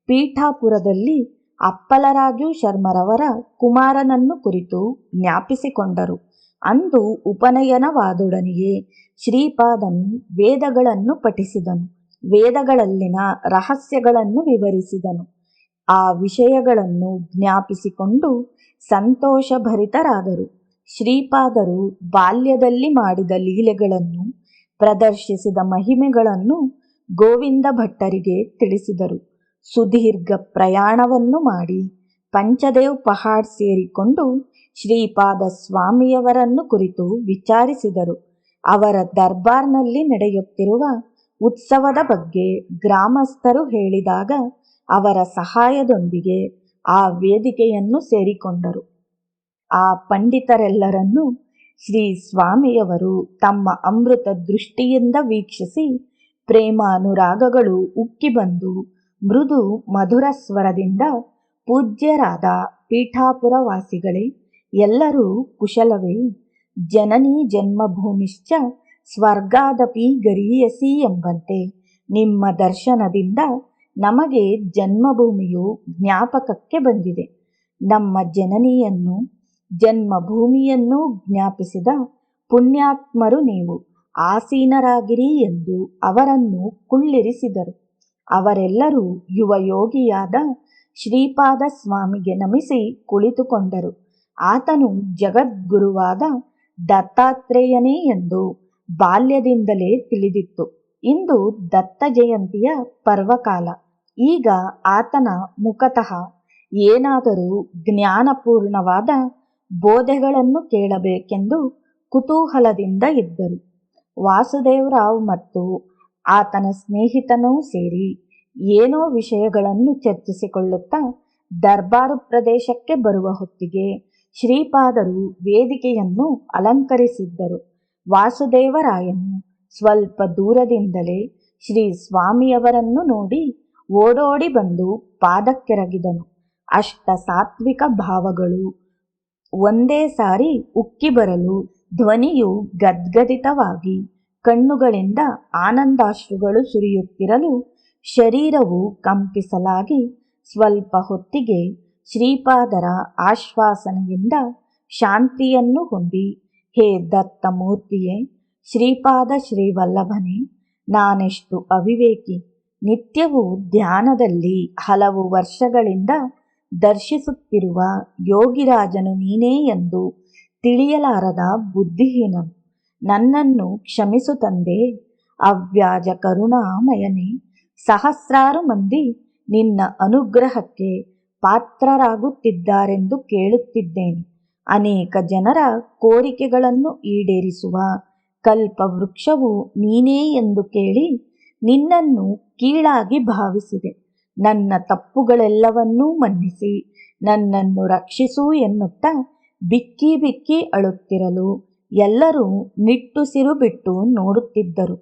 ಪೀಠಾಪುರದಲ್ಲಿ ಅಪ್ಪಲರಾಜು ಶರ್ಮರವರ ಕುಮಾರನನ್ನು ಕುರಿತು ಜ್ಞಾಪಿಸಿಕೊಂಡರು. ಅಂದು ಉಪನಯನವಾದೊಡನೆಯೇ ಶ್ರೀಪಾದನು ವೇದಗಳನ್ನು ಪಠಿಸಿದನು. ವೇದಗಳಲ್ಲಿನ ರಹಸ್ಯಗಳನ್ನು ವಿವರಿಸಿದನು. ಆ ವಿಷಯಗಳನ್ನು ಜ್ಞಾಪಿಸಿಕೊಂಡು ಸಂತೋಷಭರಿತರಾದರು. ಶ್ರೀಪಾದರು ಬಾಲ್ಯದಲ್ಲಿ ಮಾಡಿದ ಲೀಲೆಗಳನ್ನು, ಪ್ರದರ್ಶಿಸಿದ ಮಹಿಮೆಗಳನ್ನು ಗೋವಿಂದ ಭಟ್ಟರಿಗೆ ತಿಳಿಸಿದರು. ಸುದೀರ್ಘ ಪ್ರಯಾಣವನ್ನು ಮಾಡಿ ಪಂಚದೇವ್ ಪಹಾಡ್ ಸೇರಿಕೊಂಡು ಶ್ರೀಪಾದ ಸ್ವಾಮಿಯವರನ್ನು ಕುರಿತು ವಿಚಾರಿಸಿದರು. ಅವರ ದರ್ಬಾರ್ನಲ್ಲಿ ನಡೆಯುತ್ತಿರುವ ಉತ್ಸವದ ಬಗ್ಗೆ ಗ್ರಾಮಸ್ಥರು ಹೇಳಿದಾಗ ಅವರ ಸಹಾಯದೊಂದಿಗೆ ಆ ವೇದಿಕೆಯನ್ನು ಸೇರಿಕೊಂಡರು. ಆ ಪಂಡಿತರೆಲ್ಲರನ್ನೂ ಶ್ರೀ ಸ್ವಾಮಿಯವರು ತಮ್ಮ ಅಮೃತ ದೃಷ್ಟಿಯಿಂದ ವೀಕ್ಷಿಸಿ ಪ್ರೇಮಾನುರಾಗಗಳು ಉಕ್ಕಿ ಬಂದು ಮೃದು ಮಧುರ ಸ್ವರದಿಂದ, ಪೂಜ್ಯರಾದ ಪೀಠಾಪುರ ವಾಸಿಗಳೇ, ಎಲ್ಲರೂ ಕುಶಲವೇ? ಜನನೀ ಜನ್ಮಭೂಮಿಶ್ಚ ಸ್ವರ್ಗಾದಪಿ ಗರೀಯಸಿ ಎಂಬಂತೆ ನಿಮ್ಮ ದರ್ಶನದಿಂದ ನಮಗೆ ಜನ್ಮಭೂಮಿಯು ಜ್ಞಾಪಕಕ್ಕೆ ಬಂದಿದೆ. ನಮ್ಮ ಜನನಿಯನ್ನು, ಜನ್ಮಭೂಮಿಯನ್ನು ಜ್ಞಾಪಿಸಿದ ಪುಣ್ಯಾತ್ಮರು ನೀವು. ಆಸೀನರಾಗಿರಿ ಎಂದು ಅವರನ್ನು ಕುಳ್ಳಿರಿಸಿದರು. ಅವರೆಲ್ಲರೂ ಯುವಯೋಗಿಯಾದ ಶ್ರೀಪಾದ ಸ್ವಾಮಿಗೆ ನಮಿಸಿ ಕುಳಿತುಕೊಂಡರು. ಆತನು ಜಗದ್ಗುರುವಾದ ದತ್ತಾತ್ರೇಯನೇ ಎಂದು ಬಾಲ್ಯದಿಂದಲೇ ತಿಳಿದಿತ್ತು. ಇಂದು ದತ್ತ ಜಯಂತಿಯ ಪರ್ವಕಾಲ. ಈಗ ಆತನ ಮುಖತಃ ಏನಾದರೂ ಜ್ಞಾನಪೂರ್ಣವಾದ ಬೋಧೆಗಳನ್ನು ಕೇಳಬೇಕೆಂದು ಕುತೂಹಲದಿಂದ ಇದ್ದರು. ವಾಸುದೇವರಾವ್ ಮತ್ತು ಆತನ ಸ್ನೇಹಿತನೂ ಸೇರಿ ಏನೋ ವಿಷಯಗಳನ್ನು ಚರ್ಚಿಸಿಕೊಳ್ಳುತ್ತಾ ದರ್ಬಾರು ಪ್ರದೇಶಕ್ಕೆ ಬರುವ ಹೊತ್ತಿಗೆ ಶ್ರೀಪಾದರು ವೇದಿಕೆಯನ್ನು ಅಲಂಕರಿಸಿದ್ದರು. ವಾಸುದೇವರಾಯನು ಸ್ವಲ್ಪ ದೂರದಿಂದಲೇ ಶ್ರೀ ಸ್ವಾಮಿಯವರನ್ನು ನೋಡಿ ಓಡೋಡಿ ಬಂದು ಪಾದಕ್ಕೆರಗಿದನು. ಅಷ್ಟ ಸಾತ್ವಿಕ ಭಾವಗಳು ಒಂದೇ ಸಾರಿ ಉಕ್ಕಿ ಬರಲು ಧ್ವನಿಯು ಗದ್ಗದಿತವಾಗಿ ಕಣ್ಣುಗಳಿಂದ ಆನಂದಾಶ್ರುಗಳು ಸುರಿಯುತ್ತಿರಲು ಶರೀರವು ಕಂಪಿಸಲಾಗಿ ಸ್ವಲ್ಪ ಹೊತ್ತಿಗೆ ಶ್ರೀಪಾದರ ಆಶ್ವಾಸನೆಯಿಂದ ಶಾಂತಿಯನ್ನು ಹೊಂದಿ ಹೇ ದತ್ತಮೂರ್ತಿಯೇ, ಶ್ರೀಪಾದ ಶ್ರೀವಲ್ಲಭನೇ, ನಾನೆಷ್ಟು ಅವಿವೇಕಿ! ನಿತ್ಯವೂ ಧ್ಯಾನದಲ್ಲಿ ಹಲವು ವರ್ಷಗಳಿಂದ ದರ್ಶಿಸುತ್ತಿರುವ ಯೋಗಿರಾಜನು ನೀನೇ ಎಂದು ತಿಳಿಯಲಾರದ ಬುದ್ಧಿಹೀನನು. ನನ್ನನ್ನು ಕ್ಷಮಿಸು ತಂದೆ. ಅವ್ಯಾಜ ಕರುಣಾಮಯನೇ, ಸಹಸ್ರಾರು ಮಂದಿ ನಿನ್ನ ಅನುಗ್ರಹಕ್ಕೆ ಪಾತ್ರರಾಗುತ್ತಿದ್ದಾರೆಂದು ಕೇಳುತ್ತಿದ್ದೇನೆ. ಅನೇಕ ಜನರ ಕೋರಿಕೆಗಳನ್ನು ಈಡೇರಿಸುವ ಕಲ್ಪವೃಕ್ಷವು ನೀನೇ ಎಂದು ಕೇಳಿ ನಿನ್ನನ್ನು ಕೀಳಾಗಿ ಭಾವಿಸಿದೆ. ನನ್ನ ತಪ್ಪುಗಳೆಲ್ಲವನ್ನೂ ಮನ್ನಿಸಿ ನನ್ನನ್ನು ರಕ್ಷಿಸು ಎನ್ನುತ್ತಾ ಬಿಕ್ಕಿ ಬಿಕ್ಕಿ ಅಳುತ್ತಿರಲು ಎಲ್ಲರೂ ನಿಟ್ಟುಸಿರು ಬಿಟ್ಟು ನೋಡುತ್ತಿದ್ದರು.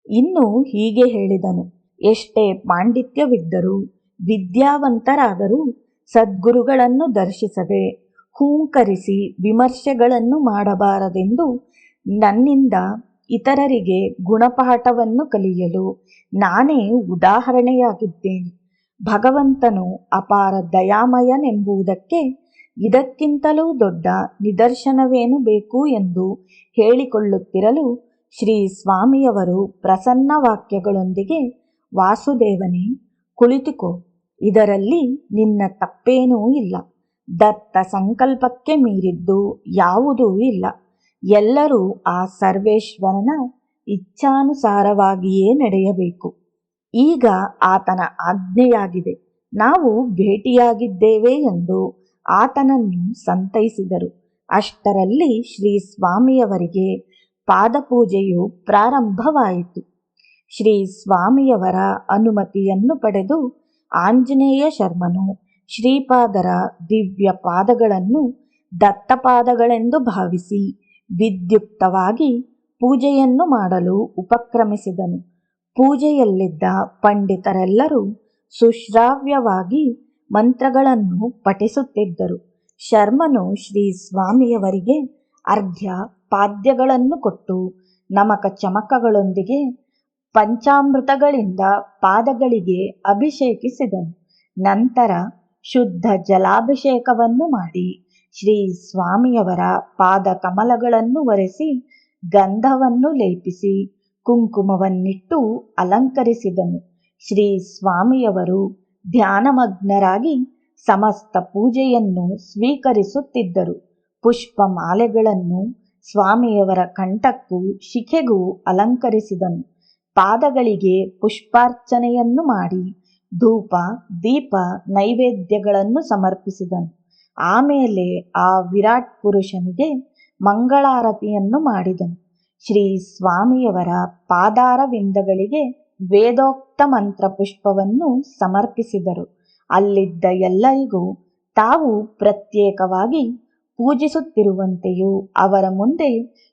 ಇನ್ನು ಹೀಗೆ ಹೇಳಿದನು: ಎಷ್ಟೇ ಪಾಂಡಿತ್ಯವಿದ್ದರೂ, ವಿದ್ಯಾವಂತರಾದರೂ ಸದ್ಗುರುಗಳನ್ನು ದರ್ಶಿಸದೆ ಹೂಂಕರಿಸಿ ವಿಮರ್ಶೆಗಳನ್ನು ಮಾಡಬಾರದೆಂದು ನನ್ನಿಂದ ಇತರರಿಗೆ ಗುಣಪಾಠವನ್ನು ಕಲಿಯಲು ನಾನೇ ಉದಾಹರಣೆಯಾಗಿದ್ದೇನೆ. ಭಗವಂತನು ಅಪಾರ ದಯಾಮಯನೆಂಬುದಕ್ಕೆ ಇದಕ್ಕಿಂತಲೂ ದೊಡ್ಡ ನಿದರ್ಶನವೇನು ಬೇಕು ಎಂದು ಹೇಳಿಕೊಳ್ಳುತ್ತಿರಲು ಶ್ರೀ ಸ್ವಾಮಿಯವರು ಪ್ರಸನ್ನ ವಾಕ್ಯಗಳೊಂದಿಗೆ, ವಾಸುದೇವನೇ, ಕುಳಿತುಕೋ, ಇದರಲ್ಲಿ ನಿನ್ನ ತಪ್ಪೇನೂ ಇಲ್ಲ. ದತ್ತ ಸಂಕಲ್ಪಕ್ಕೆ ಮೀರಿದ್ದು ಯಾವುದೂ ಇಲ್ಲ. ಎಲ್ಲರೂ ಆ ಸರ್ವೇಶ್ವರನ ಇಚ್ಛಾನುಸಾರವಾಗಿಯೇ ನಡೆಯಬೇಕು. ಈಗ ಆತನ ಆಜ್ಞೆಯಾಗಿದೆ. ನಾವು ಭೇಟಿಯಾಗಿದ್ದೇವೆ ಎಂದು ಆತನನ್ನು ಸಂತೈಸಿದರು. ಅಷ್ಟರಲ್ಲಿ ಶ್ರೀ ಸ್ವಾಮಿಯವರಿಗೆ ಪಾದಪೂಜೆಯು ಪ್ರಾರಂಭವಾಯಿತು. ಶ್ರೀ ಸ್ವಾಮಿಯವರ ಅನುಮತಿಯನ್ನು ಪಡೆದು ಆಂಜನೇಯ ಶರ್ಮನು ಶ್ರೀಪಾದರ ದಿವ್ಯ ಪಾದಗಳನ್ನು ದತ್ತಪಾದಗಳೆಂದು ಭಾವಿಸಿ ವಿದ್ಯುಕ್ತವಾಗಿ ಪೂಜೆಯನ್ನು ಮಾಡಲು ಉಪಕ್ರಮಿಸಿದನು. ಪೂಜೆಯಲ್ಲಿದ್ದ ಪಂಡಿತರೆಲ್ಲರೂ ಸುಶ್ರಾವ್ಯವಾಗಿ ಮಂತ್ರಗಳನ್ನು ಪಠಿಸುತ್ತಿದ್ದರು. ಶರ್ಮನು ಶ್ರೀ ಸ್ವಾಮಿಯವರಿಗೆ ಅರ್ಘ್ಯ ಪಾದ್ಯಗಳನ್ನು ಕೊಟ್ಟು ನಮಕ ಚಮಕಗಳೊಂದಿಗೆ ಪಂಚಾಮೃತಗಳಿಂದ ಪಾದಗಳಿಗೆ ಅಭಿಷೇಕಿಸಿದನು. ನಂತರ ಶುದ್ಧ ಜಲಾಭಿಷೇಕವನ್ನು ಮಾಡಿ ಶ್ರೀ ಸ್ವಾಮಿಯವರ ಪಾದ ಕಮಲಗಳನ್ನು ಒರೆಸಿ ಗಂಧವನ್ನು ಲೇಪಿಸಿ ಕುಂಕುಮವನ್ನಿಟ್ಟು ಅಲಂಕರಿಸಿದನು. ಶ್ರೀ ಸ್ವಾಮಿಯವರು ಧ್ಯಾನಮಗ್ನರಾಗಿ ಸಮಸ್ತ ಪೂಜೆಯನ್ನು ಸ್ವೀಕರಿಸುತ್ತಿದ್ದರು. ಪುಷ್ಪಮಾಲೆಗಳನ್ನು ಸ್ವಾಮಿಯವರ ಕಂಠಕ್ಕೂ ಶಿಖೆಗೂ ಅಲಂಕರಿಸಿದನು. ಪಾದಗಳಿಗೆ ಪುಷ್ಪಾರ್ಚನೆಯನ್ನು ಮಾಡಿ ಧೂಪ ದೀಪ ನೈವೇದ್ಯಗಳನ್ನು ಸಮರ್ಪಿಸಿದನು. ಆಮೇಲೆ ಆ ವಿರಾಟ್ ಪುರುಷನಿಗೆ ಮಂಗಳಾರತಿಯನ್ನು ಮಾಡಿದನು. ಶ್ರೀ ಸ್ವಾಮಿಯವರ ಪಾದಾರವಿಂದಗಳಿಗೆ ವೇದೋಕ್ತ ಮಂತ್ರ ಪುಷ್ಪವನ್ನು ಸಮರ್ಪಿಸಿದರು. ಅಲ್ಲಿದ್ದ ಎಲ್ಲರಿಗೂ ತಾವು ಪ್ರತ್ಯೇಕವಾಗಿ ಪೂಜಿಸುತ್ತಿರುವಂತೆಯೂ ಅವರ ಮುಂದೆ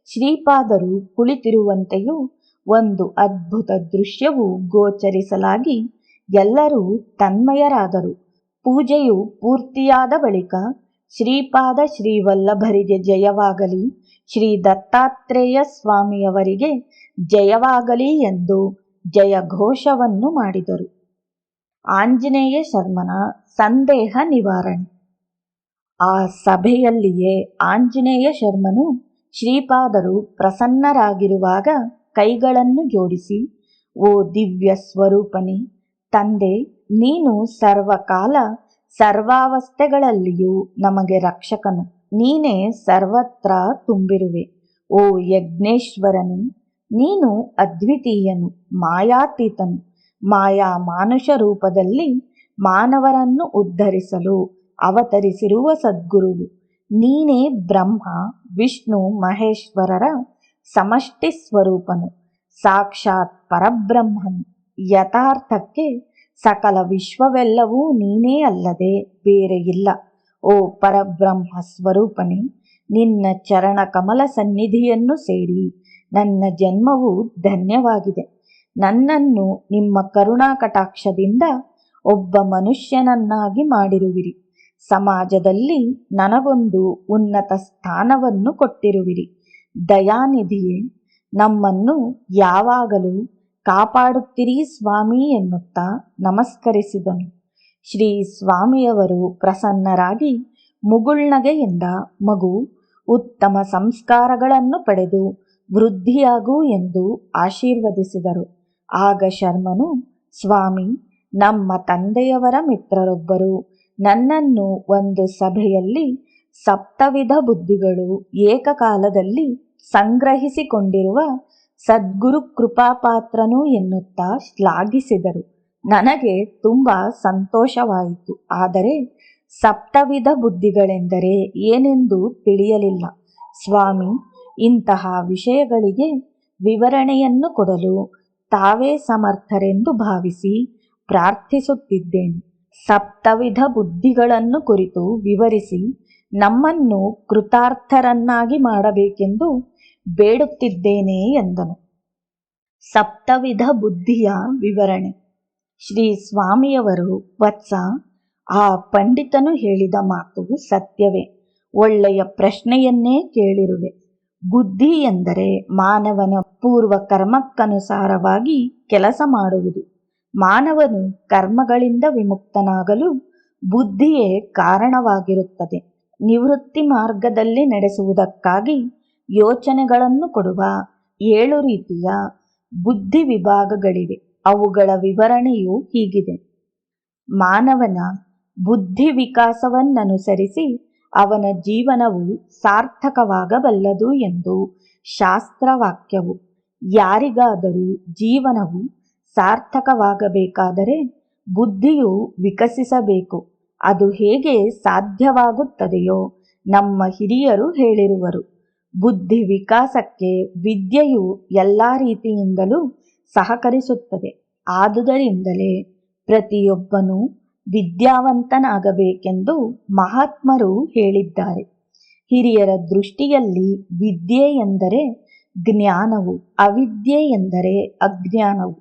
ಶ್ರೀಪಾದರು ಕುಳಿತಿರುವಂತೆಯೂ ಒಂದು ಅದ್ಭುತ ದೃಶ್ಯವು ಗೋಚರಿಸಲಾಗಿ ಎಲ್ಲರೂ ತನ್ಮಯರಾದರು. ಪೂಜೆಯು ಪೂರ್ತಿಯಾದ ಬಳಿಕ ಶ್ರೀಪಾದ ಶ್ರೀವಲ್ಲಭರಿಗೆ ಜಯವಾಗಲಿ, ಶ್ರೀ ದತ್ತಾತ್ರೇಯ ಸ್ವಾಮಿಯವರಿಗೆ ಜಯವಾಗಲಿ ಎಂದು ಜಯಘೋಷವನ್ನು ಮಾಡಿದರು. ಆಂಜನೇಯ ಶರ್ಮನ ಸಂದೇಹ ನಿವಾರಣೆ. ಆ ಸಭೆಯಲ್ಲಿಯೇ ಆಂಜನೇಯ ಶರ್ಮನು ಶ್ರೀಪಾದರು ಪ್ರಸನ್ನರಾಗಿರುವಾಗ ಕೈಗಳನ್ನು ಜೋಡಿಸಿ, ಓ ದಿವ್ಯ ಸ್ವರೂಪನೇ, ತಂದೆ, ನೀನು ಸರ್ವಕಾಲ ಸರ್ವಾವಸ್ಥೆಗಳಲ್ಲಿಯೂ ನಮಗೆ ರಕ್ಷಕನು. ನೀನೇ ಸರ್ವತ್ರ ತುಂಬಿರುವೆ. ಓ ಯಜ್ಞೇಶ್ವರನು, ನೀನು ಅದ್ವಿತೀಯನು, ಮಾಯಾತೀತನು. ಮಾಯಾ ಮಾನುಷ ರೂಪದಲ್ಲಿ ಮಾನವರನ್ನು ಉದ್ಧರಿಸಲು ಅವತರಿಸಿರುವ ಸದ್ಗುರುವು. ನೀನೇ ಬ್ರಹ್ಮ ವಿಷ್ಣು ಮಹೇಶ್ವರರ ಸಮಷ್ಟಿ ಸ್ವರೂಪನು, ಸಾಕ್ಷಾತ್ ಪರಬ್ರಹ್ಮನು. ಯಥಾರ್ಥಕ್ಕೆ ಸಕಲ ವಿಶ್ವವೆಲ್ಲವೂ ನೀನೇ ಅಲ್ಲದೆ ಬೇರೆ ಇಲ್ಲ. ಓ ಪರಬ್ರಹ್ಮ ಸ್ವರೂಪನೇ, ನಿನ್ನ ಚರಣ ಕಮಲ ಸನ್ನಿಧಿಯನ್ನು ಸೇರಿ ನನ್ನ ಜನ್ಮವು ಧನ್ಯವಾಗಿದೆ. ನನ್ನನ್ನು ನಿಮ್ಮ ಕರುಣಾ ಕಟಾಕ್ಷದಿಂದ ಒಬ್ಬ ಮನುಷ್ಯನನ್ನಾಗಿ ಮಾಡಿರುವಿರಿ. ಸಮಾಜದಲ್ಲಿ ನನಗೊಂದು ಉನ್ನತ ಸ್ಥಾನವನ್ನು ಕೊಟ್ಟಿರುವಿರಿ. ದಯಾನಿಧಿಯೇ, ನಮ್ಮನ್ನು ಯಾವಾಗಲೂ ಕಾಪಾಡುತ್ತೀರಿ ಸ್ವಾಮಿ ಎನ್ನುತ್ತಾ ನಮಸ್ಕರಿಸಿದನು. ಶ್ರೀ ಸ್ವಾಮಿಯವರು ಪ್ರಸನ್ನರಾಗಿ ಮುಗುಳ್ನಗೆಯಿಂದ, ಮಗು, ಉತ್ತಮ ಸಂಸ್ಕಾರಗಳನ್ನು ಪಡೆದು ವೃದ್ಧಿಯಾಗು ಎಂದು ಆಶೀರ್ವದಿಸಿದರು. ಆಗ ಶರ್ಮನು, ಸ್ವಾಮಿ, ನಮ್ಮ ತಂದೆಯವರ ಮಿತ್ರರೊಬ್ಬರು ನನ್ನನ್ನು ಒಂದು ಸಭೆಯಲ್ಲಿ ಸಪ್ತವಿಧ ಬುದ್ಧಿಗಳು ಏಕಕಾಲದಲ್ಲಿ ಸಂಗ್ರಹಿಸಿಕೊಂಡಿರುವ ಸದ್ಗುರು ಕೃಪಾಪಾತ್ರನು ಎನ್ನುತ್ತಾ ಶ್ಲಾಘಿಸಿದರು. ನನಗೆ ತುಂಬ ಸಂತೋಷವಾಯಿತು. ಆದರೆ ಸಪ್ತವಿಧ ಬುದ್ಧಿಗಳೆಂದರೆ ಏನೆಂದು ತಿಳಿಯಲಿಲ್ಲ. ಸ್ವಾಮಿ, ಇಂತಹ ವಿಷಯಗಳಿಗೆ ವಿವರಣೆಯನ್ನು ಕೊಡಲು ತಾವೇ ಸಮರ್ಥರೆಂದು ಭಾವಿಸಿ ಪ್ರಾರ್ಥಿಸುತ್ತಿದ್ದೇನೆ. ಸಪ್ತವಿಧ ಬುದ್ಧಿಗಳನ್ನು ಕುರಿತು ವಿವರಿಸಿ ನಮ್ಮನ್ನು ಕೃತಾರ್ಥರನ್ನಾಗಿ ಮಾಡಬೇಕೆಂದು ಬೇಡುತ್ತಿದ್ದೇನೆ ಎಂದನು. ಸಪ್ತವಿಧ ಬುದ್ಧಿಯ ವಿವರಣೆ. ಶ್ರೀ ಸ್ವಾಮಿಯವರು, ವತ್ಸ, ಆ ಪಂಡಿತನು ಹೇಳಿದ ಮಾತು ಸತ್ಯವೇ. ಒಳ್ಳೆಯ ಪ್ರಶ್ನೆಯನ್ನೇ ಕೇಳಿರುವೆ. ಬುದ್ಧಿ ಎಂದರೆ ಮಾನವನ ಪೂರ್ವ ಕರ್ಮಕ್ಕನುಸಾರವಾಗಿ ಕೆಲಸ ಮಾಡುವುದು. ಮಾನವನು ಕರ್ಮಗಳಿಂದ ವಿಮುಕ್ತನಾಗಲು ಬುದ್ಧಿಯೇ ಕಾರಣವಾಗಿರುತ್ತದೆ. ನಿವೃತ್ತಿ ಮಾರ್ಗದಲ್ಲಿ ನಡೆಸುವುದಕ್ಕಾಗಿ ಯೋಚನೆಗಳನ್ನು ಕೊಡುವ 7 ರೀತಿಯ ಬುದ್ಧಿ ವಿಭಾಗಗಳಿವೆ. ಅವುಗಳ ವಿವರಣೆಯು ಹೀಗಿದೆ. ಮಾನವನ ಬುದ್ಧಿ ವಿಕಾಸವನ್ನನುಸರಿಸಿ ಅವನ ಜೀವನವು ಸಾರ್ಥಕವಾಗಬಲ್ಲದು ಎಂದು ಶಾಸ್ತ್ರವಾಕ್ಯವು. ಯಾರಿಗಾದರೂ ಜೀವನವು ಸಾರ್ಥಕವಾಗಬೇಕಾದರೆ ಬುದ್ಧಿಯು ವಿಕಸಿಸಬೇಕು. ಅದು ಹೇಗೆ ಸಾಧ್ಯವಾಗುತ್ತದೆಯೋ ನಮ್ಮ ಹಿರಿಯರು ಹೇಳಿರುವರು. ಬುದ್ಧಿ ವಿಕಾಸಕ್ಕೆ ವಿದ್ಯೆಯು ಎಲ್ಲ ರೀತಿಯಿಂದಲೂ ಸಹಕರಿಸುತ್ತದೆ. ಆದುದರಿಂದಲೇ ಪ್ರತಿಯೊಬ್ಬನೂ ವಿದ್ಯಾವಂತನಾಗಬೇಕೆಂದು ಮಹಾತ್ಮರು ಹೇಳಿದ್ದಾರೆ. ಹಿರಿಯರ ದೃಷ್ಟಿಯಲ್ಲಿ ವಿದ್ಯೆ ಎಂದರೆ ಜ್ಞಾನವು, ಅವಿದ್ಯೆ ಎಂದರೆ ಅಜ್ಞಾನವು.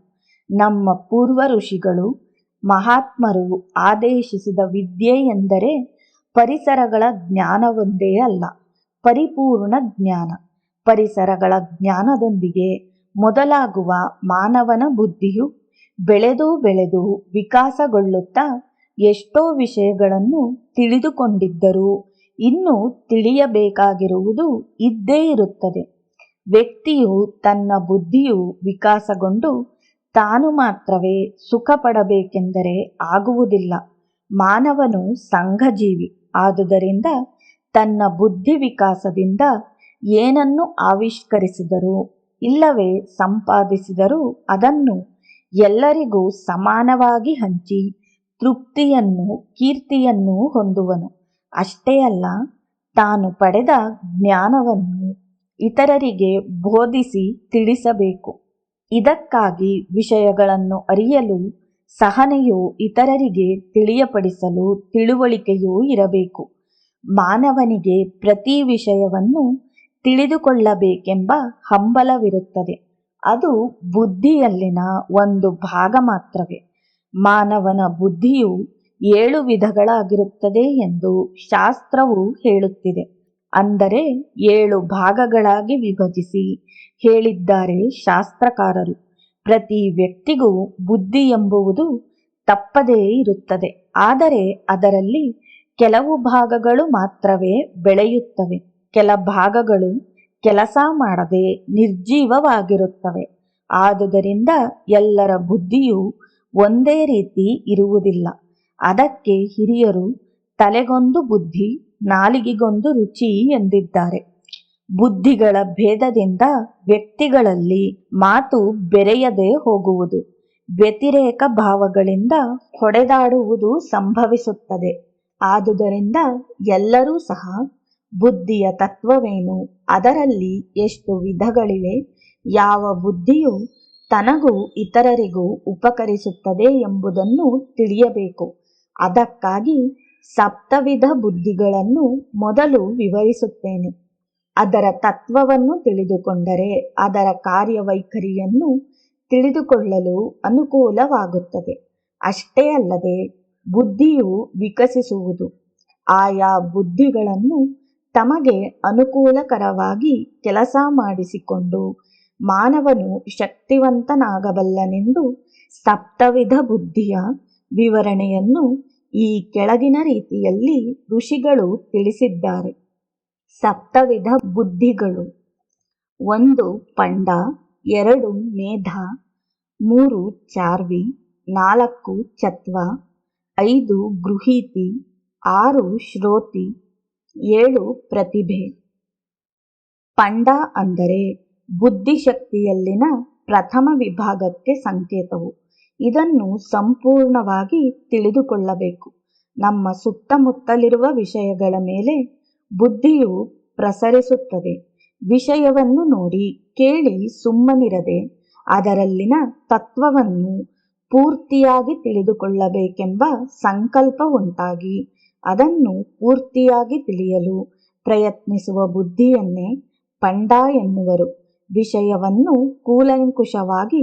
ನಮ್ಮ ಪೂರ್ವ ಋಷಿಗಳು ಮಹಾತ್ಮರು ಆದೇಶಿಸಿದ ವಿದ್ಯೆ ಎಂದರೆ ಪರಿಸರಗಳ ಜ್ಞಾನವೊಂದೇ ಅಲ್ಲ, ಪರಿಪೂರ್ಣ ಜ್ಞಾನ. ಪರಿಸರಗಳ ಜ್ಞಾನದೊಂದಿಗೆ ಮೊದಲಾಗುವ ಮಾನವನ ಬುದ್ಧಿಯು ಬೆಳೆದು ಬೆಳೆದು ವಿಕಾಸಗೊಳ್ಳುತ್ತಾ ಎಷ್ಟೋ ವಿಷಯಗಳನ್ನು ತಿಳಿದುಕೊಂಡಿದ್ದರೂ ಇನ್ನೂ ತಿಳಿಯಬೇಕಾಗಿರುವುದು ಇದ್ದೇ ಇರುತ್ತದೆ. ವ್ಯಕ್ತಿಯು ತನ್ನ ಬುದ್ಧಿಯು ವಿಕಾಸಗೊಂಡು ತಾನು ಮಾತ್ರವೇ ಸುಖ ಪಡಬೇಕೆಂದರೆ ಆಗುವುದಿಲ್ಲ. ಮಾನವನು ಸಂಘಜೀವಿ. ಆದುದರಿಂದ ತನ್ನ ಬುದ್ಧಿ ವಿಕಾಸದಿಂದ ಏನನ್ನು ಆವಿಷ್ಕರಿಸಿದರೂ ಇಲ್ಲವೇ ಸಂಪಾದಿಸಿದರೂ ಅದನ್ನು ಎಲ್ಲರಿಗೂ ಸಮಾನವಾಗಿ ಹಂಚಿ ತೃಪ್ತಿಯನ್ನು, ಕೀರ್ತಿಯನ್ನು ಹೊಂದುವನು. ಅಷ್ಟೇ ಅಲ್ಲ, ತಾನು ಪಡೆದ ಜ್ಞಾನವನ್ನು ಇತರರಿಗೆ ಬೋಧಿಸಿ ತಿಳಿಸಬೇಕು. ಇದಕ್ಕಾಗಿ ವಿಷಯಗಳನ್ನು ಅರಿಯಲು ಸಹನೆಯು, ಇತರರಿಗೆ ತಿಳಿಯಪಡಿಸಲು ತಿಳುವಳಿಕೆಯೂ ಇರಬೇಕು. ಮಾನವನಿಗೆ ಪ್ರತಿ ವಿಷಯವನ್ನು ತಿಳಿದುಕೊಳ್ಳಬೇಕೆಂಬ ಹಂಬಲವಿರುತ್ತದೆ. ಅದು ಬುದ್ಧಿಯಲ್ಲಿನ ಒಂದು ಭಾಗ ಮಾತ್ರವೇ. ಮಾನವನ ಬುದ್ಧಿಯು 7 ವಿಧಗಳಾಗಿರುತ್ತದೆ ಎಂದು ಶಾಸ್ತ್ರವು ಹೇಳುತ್ತಿದೆ. ಅಂದರೆ 7 ಭಾಗಗಳಾಗಿ ವಿಭಜಿಸಿ ಹೇಳಿದ್ದಾರೆ ಶಾಸ್ತ್ರಕಾರರು. ಪ್ರತಿ ವ್ಯಕ್ತಿಗೂ ಬುದ್ಧಿ ಎಂಬುವುದು ತಪ್ಪದೇ ಇರುತ್ತದೆ. ಆದರೆ ಅದರಲ್ಲಿ ಕೆಲವು ಭಾಗಗಳು ಮಾತ್ರವೇ ಬೆಳೆಯುತ್ತವೆ. ಕೆಲ ಭಾಗಗಳು ಕೆಲಸ ಮಾಡದೆ ನಿರ್ಜೀವವಾಗಿರುತ್ತವೆ. ಆದುದರಿಂದ ಎಲ್ಲರ ಬುದ್ಧಿಯು ಒಂದೇ ರೀತಿ ಇರುವುದಿಲ್ಲ. ಅದಕ್ಕೆ ಹಿರಿಯರು ತಲೆಗೊಂದು ಬುದ್ಧಿ, ನಾಲಿಗೆಗೊಂದು ರುಚಿ ಎಂದಿದ್ದಾರೆ. ಬುದ್ಧಿಗಳ ಭೇದದಿಂದ ವ್ಯಕ್ತಿಗಳಲ್ಲಿ ಮಾತು ಬೆರೆಯದೆ ಹೋಗುವುದು, ವ್ಯತಿರೇಕ ಭಾವಗಳಿಂದ ಹೊಡೆದಾಡುವುದು ಸಂಭವಿಸುತ್ತದೆ. ಆದುದರಿಂದ ಎಲ್ಲರೂ ಸಹ ಬುದ್ಧಿಯ ತತ್ವವೇನು, ಅದರಲ್ಲಿ ಎಷ್ಟು ವಿಧಗಳಿವೆ, ಯಾವ ಬುದ್ಧಿಯು ತನಗೂ ಇತರರಿಗೂ ಉಪಕರಿಸುತ್ತದೆ ಎಂಬುದನ್ನು ತಿಳಿಯಬೇಕು. ಅದಕ್ಕಾಗಿ ಸಪ್ತವಿಧ ಬುದ್ಧಿಗಳನ್ನು ಮೊದಲು ವಿವರಿಸುತ್ತೇನೆ. ಅದರ ತತ್ವವನ್ನು ತಿಳಿದುಕೊಂಡರೆ ಅದರ ಕಾರ್ಯವೈಖರಿಯನ್ನು ತಿಳಿದುಕೊಳ್ಳಲು ಅನುಕೂಲವಾಗುತ್ತದೆ. ಅಷ್ಟೇ ಅಲ್ಲದೆ ಬುದ್ಧಿಯು ವಿಕಸಿಸುವುದು. ಆಯಾ ಬುದ್ಧಿಗಳನ್ನು ತಮಗೆ ಅನುಕೂಲಕರವಾಗಿ ಕೆಲಸ ಮಾಡಿಸಿಕೊಂಡು ಮಾನವನು ಶಕ್ತಿವಂತನಾಗಬಲ್ಲನೆಂದು ಸಪ್ತವಿಧ ಬುದ್ಧಿಯ ವಿವರಣೆಯನ್ನು ಈ ಕೆಳಗಿನ ರೀತಿಯಲ್ಲಿ ಋಷಿಗಳು ತಿಳಿಸಿದ್ದಾರೆ. ಸಪ್ತವಿಧ ಬುದ್ಧಿಗಳು: 1 ಪಂಡ, 2 ಮೇಧ, 3 ಚಾರ್ವಿ, 4 ಚತ್ವ, 5 ಗೃಹೀತಿ, 6 ಶ್ರೋತಿ, 7 ಪ್ರತಿಭೆ. ಪಂಡ ಅಂದರೆ ಬುದ್ಧಿಶಕ್ತಿಯಲ್ಲಿನ ಪ್ರಥಮ ವಿಭಾಗಕ್ಕೆ ಸಂಕೇತವು. ಇದನ್ನು ಸಂಪೂರ್ಣವಾಗಿ ತಿಳಿದುಕೊಳ್ಳಬೇಕು. ನಮ್ಮ ಸುತ್ತಮುತ್ತಲಿರುವ ವಿಷಯಗಳ ಮೇಲೆ ಬುದ್ಧಿಯು ಪ್ರಸರಿಸುತ್ತದೆ. ವಿಷಯವನ್ನು ನೋಡಿ ಕೇಳಿ ಸುಮ್ಮನಿರದೆ ಅದರಲ್ಲಿನ ತತ್ವವನ್ನು ಪೂರ್ತಿಯಾಗಿ ತಿಳಿದುಕೊಳ್ಳಬೇಕೆಂಬ ಸಂಕಲ್ಪ ಉಂಟಾಗಿ ಅದನ್ನು ಪೂರ್ತಿಯಾಗಿ ತಿಳಿಯಲು ಪ್ರಯತ್ನಿಸುವ ಬುದ್ಧಿಯನ್ನೇ ಪಂಡ ಎನ್ನುವರು. ವಿಷಯವನ್ನು ಕೂಲಂಕುಷವಾಗಿ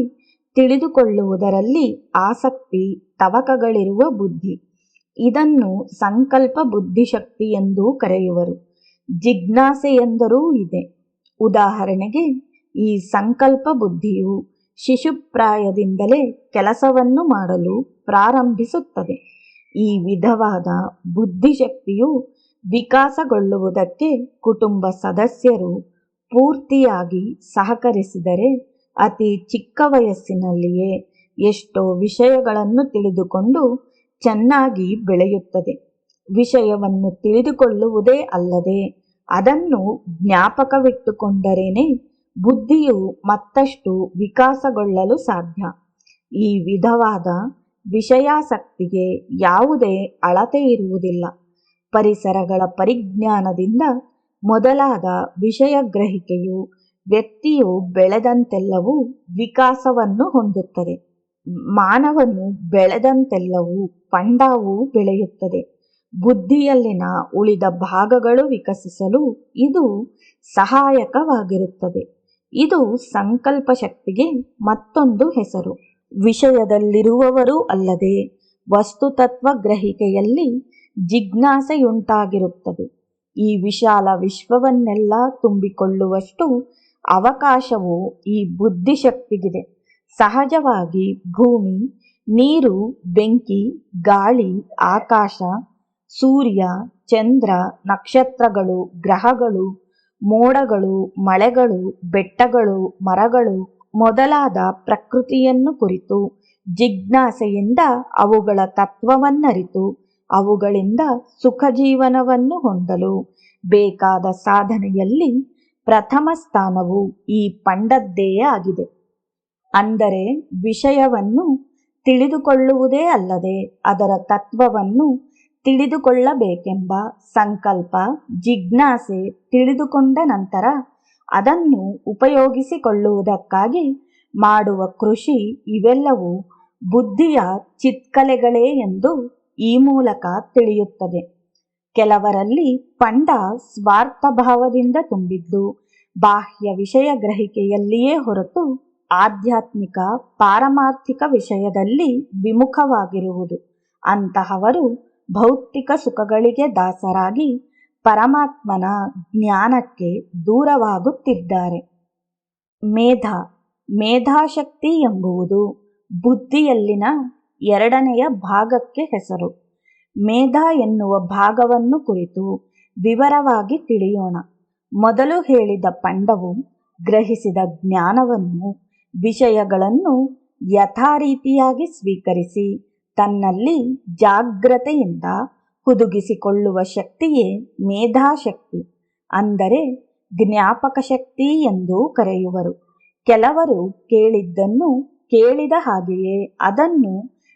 ತಿಳಿದುಕೊಳ್ಳುವುದರಲ್ಲಿ ಆಸಕ್ತಿ ತವಕಗಳಿರುವ ಬುದ್ಧಿ. ಇದನ್ನು ಸಂಕಲ್ಪ ಬುದ್ಧಿಶಕ್ತಿ ಎಂದೂ ಕರೆಯುವರು. ಜಿಜ್ಞಾಸೆ ಎಂದರೂ ಇದೆ. ಉದಾಹರಣೆಗೆ, ಈ ಸಂಕಲ್ಪ ಬುದ್ಧಿಯು ಶಿಶುಪ್ರಾಯದಿಂದಲೇ ಕೆಲಸವನ್ನು ಮಾಡಲು ಪ್ರಾರಂಭಿಸುತ್ತದೆ. ಈ ವಿಧವಾದ ಬುದ್ಧಿಶಕ್ತಿಯು ವಿಕಾಸಗೊಳ್ಳುವುದಕ್ಕೆ ಕುಟುಂಬ ಸದಸ್ಯರು ಪೂರ್ತಿಯಾಗಿ ಸಹಕರಿಸಿದರೆ ಅತಿ ಚಿಕ್ಕ ವಯಸ್ಸಿನಲ್ಲಿಯೇ ಎಷ್ಟೋ ವಿಷಯಗಳನ್ನು ತಿಳಿದುಕೊಂಡು ಚೆನ್ನಾಗಿ ಬೆಳೆಯುತ್ತದೆ. ವಿಷಯವನ್ನು ತಿಳಿದುಕೊಳ್ಳುವುದೇ ಅಲ್ಲದೆ ಅದನ್ನು ಜ್ಞಾಪಕವಿಟ್ಟುಕೊಂಡರೇನೆ ಬುದ್ಧಿಯು ಮತ್ತಷ್ಟು ವಿಕಾಸಗೊಳ್ಳಲು ಸಾಧ್ಯ. ಈ ವಿಧವಾದ ವಿಷಯಾಸಕ್ತಿಗೆ ಯಾವುದೇ ಅಳತೆ ಇರುವುದಿಲ್ಲ. ಪರಿಸರಗಳ ಪರಿಜ್ಞಾನದಿಂದ ಮೊದಲಾದ ವಿಷಯ ಗ್ರಹಿಕೆಯು ವ್ಯಕ್ತಿಯು ಬೆಳೆದಂತೆಲ್ಲವೂ ವಿಕಾಸವನ್ನು ಹೊಂದುತ್ತದೆ. ಮಾನವನು ಬೆಳೆದಂತೆಲ್ಲವೂ ಪಂಡವೂ ಬೆಳೆಯುತ್ತದೆ. ಬುದ್ಧಿಯಲ್ಲಿನ ಉಳಿದ ಭಾಗಗಳು ವಿಕಸಿಸಲು ಇದು ಸಹಾಯಕವಾಗಿರುತ್ತದೆ. ಇದು ಸಂಕಲ್ಪ ಶಕ್ತಿಗೆ ಮತ್ತೊಂದು ಹೆಸರು. ವಿಷಯದಲ್ಲಿರುವವರು ಅಲ್ಲದೆ ವಸ್ತುತತ್ವ ಗ್ರಹಿಕೆಯಲ್ಲಿ ಜಿಜ್ಞಾಸೆಯುಂಟಾಗಿರುತ್ತದೆ. ಈ ವಿಶಾಲ ವಿಶ್ವವನ್ನೆಲ್ಲ ತುಂಬಿಕೊಳ್ಳುವಷ್ಟು ಅವಕಾಶವು ಈ ಬುದ್ಧಿಶಕ್ತಿಗಿದೆ. ಸಹಜವಾಗಿ ಭೂಮಿ, ನೀರು, ಬೆಂಕಿ, ಗಾಳಿ, ಆಕಾಶ, ಸೂರ್ಯ, ಚಂದ್ರ, ನಕ್ಷತ್ರಗಳು, ಗ್ರಹಗಳು, ಮೋಡಗಳು, ಮಳೆಗಳು, ಬೆಟ್ಟಗಳು, ಮರಗಳು ಮೊದಲಾದ ಪ್ರಕೃತಿಯನ್ನು ಕುರಿತು ಜಿಜ್ಞಾಸೆಯಿಂದ ಅವುಗಳ ತತ್ವವನ್ನರಿತು ಅವುಗಳಿಂದ ಸುಖ ಜೀವನವನ್ನು ಹೊಂದಲು ಬೇಕಾದ ಸಾಧನೆಯಲ್ಲಿ ಪ್ರಥಮ ಸ್ಥಾನವು ಈ ಪಂಡದ್ದೇ ಆಗಿದೆ. ಅಂದರೆ ವಿಷಯವನ್ನು ತಿಳಿದುಕೊಳ್ಳುವುದೇ ಅಲ್ಲದೆ ಅದರ ತತ್ವವನ್ನು ತಿಳಿದುಕೊಳ್ಳಬೇಕೆಂಬ ಸಂಕಲ್ಪ, ಜಿಜ್ಞಾಸೆ ತಿಳಿದುಕೊಂಡ ನಂತರ ಅದನ್ನು ಉಪಯೋಗಿಸಿಕೊಳ್ಳುವುದಕ್ಕಾಗಿ ಮಾಡುವ ಕೃಷಿ ಇವೆಲ್ಲವೂ ಬುದ್ಧಿಯ ಚಿತ್ಕಲೆಗಳೇ ಎಂದು ಈ ಮೂಲಕ ತಿಳಿಯುತ್ತದೆ. ಕೆಲವರಲ್ಲಿ ಪಂಡ ಸ್ವಾರ್ಥ ಭಾವದಿಂದ ತುಂಬಿದ್ದು ಬಾಹ್ಯ ವಿಷಯ ಗ್ರಹಿಕೆಯಲ್ಲಿಯೇ ಹೊರತು ಆಧ್ಯಾತ್ಮಿಕ ಪಾರಮಾರ್ಥಿಕ ವಿಷಯದಲ್ಲಿ ವಿಮುಖವಾಗಿರುವುದು. ಅಂತಹವರು ಭೌತಿಕ ಸುಖಗಳಿಗೆ ದಾಸರಾಗಿ ಪರಮಾತ್ಮನ ಜ್ಞಾನಕ್ಕೆ ದೂರವಾಗುತ್ತಿದ್ದಾರೆ. ಮೇಧ, ಮೇಧಾಶಕ್ತಿ ಎಂಬುದು ಬುದ್ಧಿಯಲ್ಲಿನ ಎರಡನೆಯ ಭಾಗಕ್ಕೆ ಹೆಸರು. ಮೇಧ ಎನ್ನುವ ಭಾಗವನ್ನು ಕುರಿತು ವಿವರವಾಗಿ ತಿಳಿಯೋಣ. ಮೊದಲು ಹೇಳಿದ ಪಂಡವು ಗ್ರಹಿಸಿದ ಜ್ಞಾನವನ್ನು, ವಿಷಯಗಳನ್ನು ಯಥಾರೀತಿಯಾಗಿ ಸ್ವೀಕರಿಸಿ ತನ್ನಲ್ಲಿ ಜಾಗ್ರತೆಯಿಂದ ಹುದುಗಿಸಿಕೊಳ್ಳುವ ಶಕ್ತಿಯೇ ಮೇಧಾಶಕ್ತಿ, ಅಂದರೆ ಜ್ಞಾಪಕ ಶಕ್ತಿ ಎಂದೂ ಕರೆಯುವರು. ಕೆಲವರು ಕೇಳಿದ್ದನ್ನು ಕೇಳಿದ ಹಾಗೆಯೇ ಅದನ್ನು